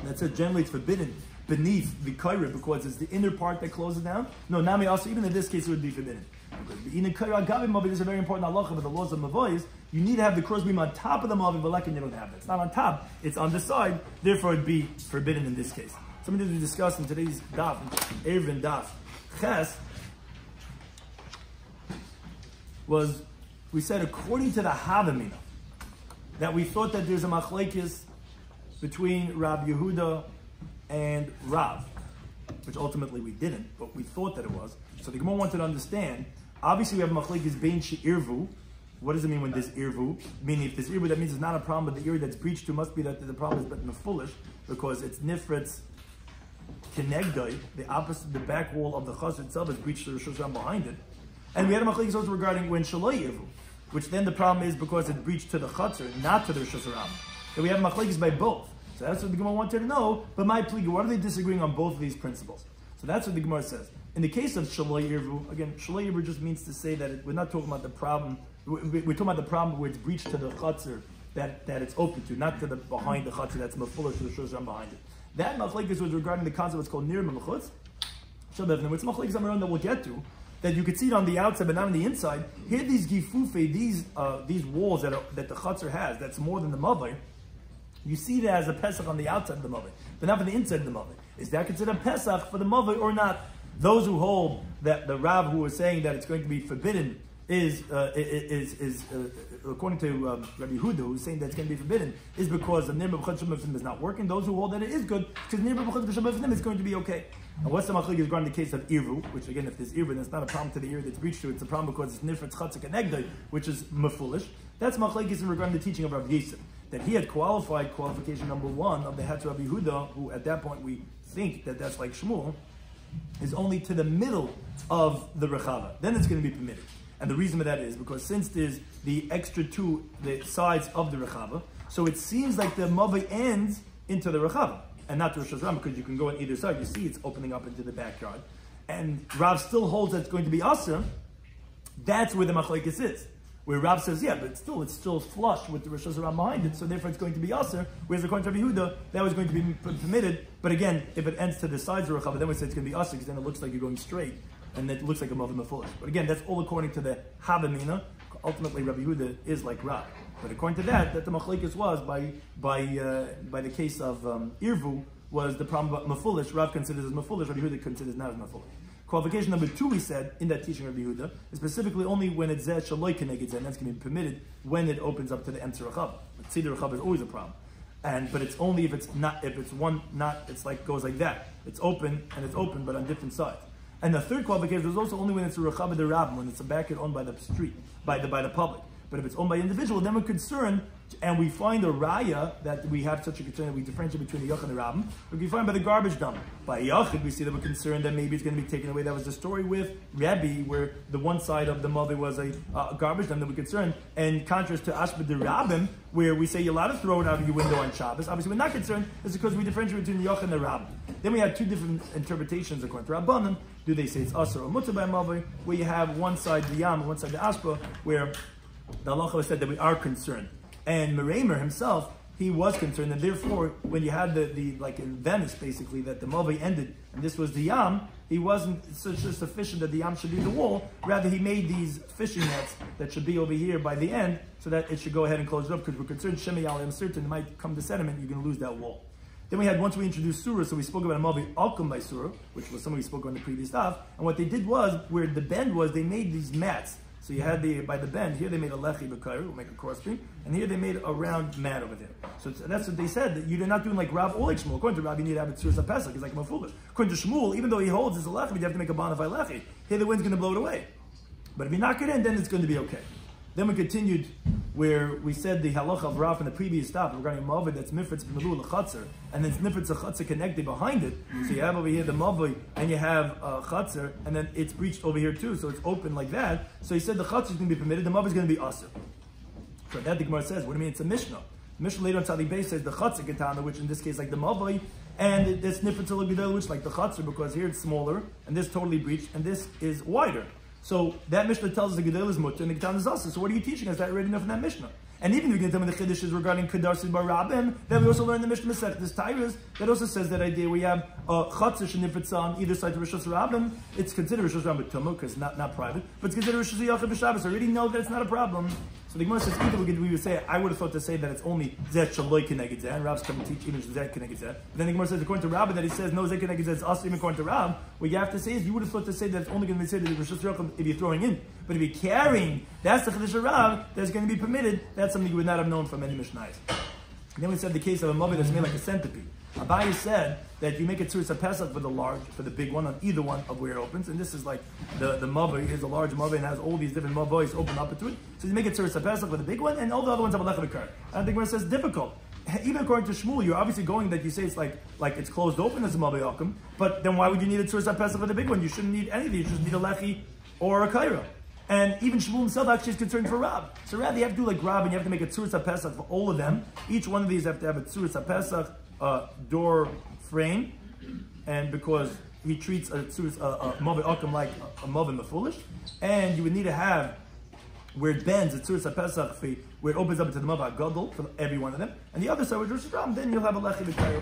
that says generally it's forbidden beneath the kaira because it's the inner part that closes down. No, nami also, even in this case, it would be forbidden. In the kaira agavi mavi, there's a very important halacha, but the laws of mavois, you need to have the crossbeam on top of the mavi, but like you don't have it. It's not on top, it's on the side, therefore it'd be forbidden in this case. Something that we discussed in today's Daf, Eruvin Daf, Ches, was, we said according to the Havamina, that we thought that there's a machlekes between Rab Yehuda and Rav, which ultimately we didn't, but we thought that it was. So the Gemara wanted to understand, obviously we have machlekes bein she'irvu. What does it mean when there's irvu? Meaning if there's irvu, that means it's not a problem, but the area that's breached to must be that the problem is but foolish, because it's nifretz kenegdai, the opposite, the back wall of the chas itself is breached to the shushan behind it. And we had a machlekes also regarding when shaloi irvu, which then the problem is because it breached to the chatzar, not to the Rishus Harabim. And we have machlekes by both. So that's what the Gemara wanted to know. But my plea, what are they disagreeing on both of these principles? So that's what the Gemara says. In the case of shaloi irvu, again, shaloi irvu just means to say that we're not talking about the problem. We're talking about the problem where it's breached to the chatzar that it's open to, not to the behind the chatzar that's mafuller to the shushan behind it. That machlekes was regarding the concept what's called nir mechutz. Shabbat, which machlekes that we'll get to. That you could see it on the outside, but not on the inside. Here, these gifufe, these walls that the chutzner has, that's more than the mavai. You see that as a pesach on the outside of the mavai, but not on the inside of the mavai. Is that considered a pesach for the mavai or not? Those who hold that the Rav who was saying that it's going to be forbidden is according to Rabbi Yehuda, who's saying that it's going to be forbidden, is because the nir b'chad shemafim is not working. Those who hold that it is good, because nir b'chad shemafim is going to be okay. And what's the machlekes regarding the case of irvu, which again, if there's irvu, then it's not a problem to the ear that's breached to it. It's a problem because it's nifretz chatzik and egdai, which is mafulish. That's machlekes regarding the teaching of Rav Yosef, that he had qualified qualification number one of the Hatz Rabbi Yehuda, who at that point we think that that's like Shmuel, is only to the middle of the rechava. Then it's going to be permitted. And the reason for that is because since there's the extra two, the sides of the rechava, so it seems like the mavai ends into the rechava and not to Rosh Hashanah, because you can go on either side. You see it's opening up into the backyard. And Rav still holds that it's going to be Asa. That's where the machlekes is. Where Rav says, yeah, but still, it's still flush with the Rosh Hashanah behind it, so therefore it's going to be Asa. Whereas according to Rabbi Yehuda, that was going to be permitted. But again, if it ends to the sides of rechava, then we say it's going to be Asa, because then it looks like you're going straight. And it looks like a Mavim Mafulish. But again, that's all according to the Havamina. Ultimately, Rabbi Yehuda is like Rav. But according to that the machlekes was by the case of Irvu was the problem about Mafulish. Rav considers as Mafulish, Rabbi Yehuda considers not as Mafulish. Qualification number two, we said, in that teaching of Rabbi Yehuda, is specifically only when it's Zeh Shaloi Keneged Zeh, and that's going to be permitted when it opens up to the Emtzer Rechava. But Tzeder Rechava is always a problem. But it's only if it's not, it's like, goes like that. It's open, but on different sides. And the third qualification is also only when it's a Rechava de Rabbim, when it's a backyard owned by the street, by the public. But if it's owned by an individual, then we're concerned, and we find a raya that we have such a concern that we differentiate between the yachid and the rabbin. We can find by the garbage dump. By yachid, we see that we're concerned that maybe it's going to be taken away. That was the story with Rebbe, where the one side of the mother was a garbage dump that we're concerned. And contrast to Ashba the rabbin, where we say you're allowed to throw it out of your window on Shabbos. Obviously, we're not concerned. It's because we differentiate between the yachid and the rabbin. Then we have two different interpretations according to Rabbanim. Do they say it's asur or mutar by mother? Where you have one side the yam, one side the ashba, where the halacha said that we are concerned. And Meremer himself, he was concerned, and therefore, when you had the like in Venice, basically, that the Mavi ended, and this was the Yam, he wasn't sufficient that the Yam should be the wall. Rather, he made these fishing nets that should be over here by the end, so that it should go ahead and close it up, because we're concerned, Shemi Yal, I'm certain it might come to sediment, you're going to lose that wall. Then we had, once we introduced Surah, so we spoke about a Mavi Alkum by Surah, which was something we spoke on the previous Daf, and what they did was, where the bend was, they made these mats. So you had by the bend, here they made a lechi b'kair, we'll make a cross beam, and here they made a round mat over there. So that's what they said, that you're not doing like Rav or like Shmuel. According to Rav, you need to have it Tzuras HaPesach, it's like Mafulish. According to Shmuel, even though he holds it's a lechi, you have to make a bonafide lechi. Here the wind's going to blow it away. But if you knock it in, then it's going to be okay. Then we continued where we said the halacha of Rav in the previous stop regarding Mavid that's mifritz b'melul l'chatzer, and then it's mifritz l'chatzer connected behind it. So you have over here the Mavid, and you have chatzer, and then it's breached over here too, so it's open like that. So he said the chatzer is going to be permitted, the Mavid is going to be asur. So that the Gemara says, what do you mean? It's a Mishnah. The Mishnah later on Tzadi Beis says the chatzer ketana, which in this case like the Mavid, and this mifritz l'gedol, which like the chatzer, because here it's smaller, and this totally breached, and this is wider. So that Mishnah tells us the Gedel is mutter and the Ketan is also. So what are you teaching us? That already enough in that Mishnah. And even if you're going to tell me the Chiddush is regarding Kedarsis Bar Rabbim, then we also learn the Mishnah Masech, this Tyrus, that also says that idea where you have Chatzah Shenifritza on either side of Rishos Rabbim. It's considered Rishos Rabbim Tumah, because not private, but it's considered Rishos Yachid B'Shabbos. I already know that it's not a problem. So the Gemara says, either we would say, I would have thought to say that it's only Zet Shaloi Keneged Zeh, and Rab's coming to teach even Zet Keneged Zeh. Then the Gemara says, according to Rabbi, that he says, no Zet Keneged Zeh, it's us, even according to Rab. What you have to say is, you would have thought to say that it's only going to be said that Rishos Yachid if you're throwing in. But if you're carrying, that's the Chiddush of Rab, that's going to be permitted. That's something you would not have known from any Mishnayos. Then we said the case of a Mavi that's made like a centipede. Abaye said that you make a Tzuras HaPesach for the big one on either one of where it opens, and this is like the Mavi is a large Mavi and has all these different Mavos open up into it. So you make a Tzuras HaPesach for the big one, and all the other ones have a Lechem B'Kar. I think where it says difficult. Even according to Shmuel, you're obviously going that you say it's like it's closed open as a Mavi Akum, but then why would you need a Tzuras HaPesach for the big one? You shouldn't need anything. You just need a Lechi or a Kaira. And even Shmuel himself actually is concerned for Rab. So rather you have to do like Rab and you have to make a Tzuras HaPesach for all of them. Each one of these have to have a Tzuras HaPesach door frame, and because he treats a Mavi Akum like a Mavi Mefulish, and you would need to have where it bends, a Tzuras HaPesach where it opens up into the Mavi Gadol for every one of them, and the other side with Rosh Hashanah, then you'll have a Lechi B'Kayr.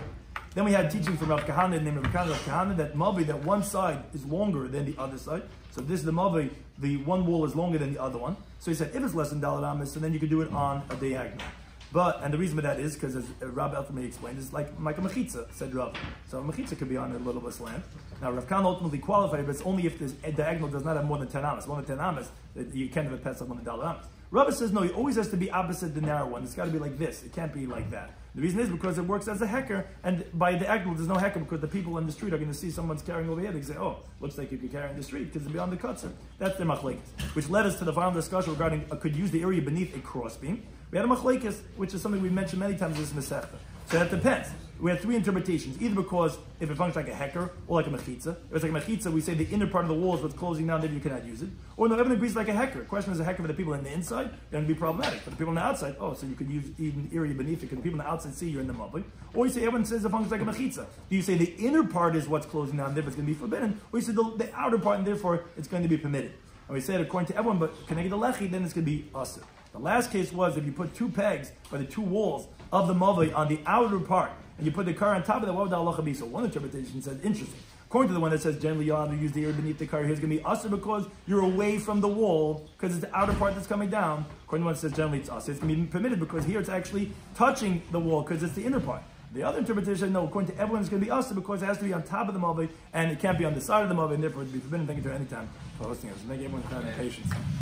Then we had teaching from Rav Kahana, named Rav Kahana, that Mavi, that one side is longer than the other side. So this is the Mavi, the one wall is longer than the other one. So he said, if it's less than Daled Amos, so then you could do it on a diagonal. And the reason for that is because, as Rabbi Elfman explained, it's like a mechitza, said Rav. So a mechitza could be on a little bit slant. Now Rav Kahana ultimately qualified, but it's only if this diagonal does not have more than 10 amas. More than 10 amas, you can't have a pesach on the Daled Amos. Rabbi says, no, it always has to be opposite the narrow one. It's got to be like this. It can't be like that. The reason is because it works as a hecker, and by the diagonal there's no hecker because the people in the street are going to see someone's carrying over here. They say, oh, looks like you could carry in the street because it's beyond the kutzer. That's the machlekes, which led us to the final discussion regarding could use the area beneath a crossbeam. We had a machlekes, which is something we mentioned many times in this Masechta. So that depends. We have three interpretations, either because if it functions like a hecker or like a mechitza. If it's like a mechitza, we say the inner part of the wall is what's closing down, then you cannot use it. Or no, everyone agrees like a hecker. The question is a hecker for the people on the inside, then it'd be problematic. For the people on the outside, so you could use even the area beneath it because the people on the outside see you're in the mabli. Or you say everyone says it functions like a mechitza. Do you say the inner part is what's closing down, therefore it's going to be forbidden? Or you say the outer part and therefore it's going to be permitted? And we said according to everyone, but can I get the lechi, then it's going to be asur. The last case was if you put two pegs by the two walls of the mavli on the outer part, and you put the car on top of that, what would the halacha be? So one interpretation says, interesting. According to the one that says generally you ought to use the air beneath the car, here's going to be asur because you're away from the wall, because it's the outer part that's coming down. According to the one that says generally it's asur, it's going to be permitted because here it's actually touching the wall because it's the inner part. The other interpretation, no, according to everyone, it's going to be asur because it has to be on top of the mavli, and it can't be on the side of the mavli, and therefore it would be forbidden. Thank you for any time for hosting us. Thank you everyone for having patience.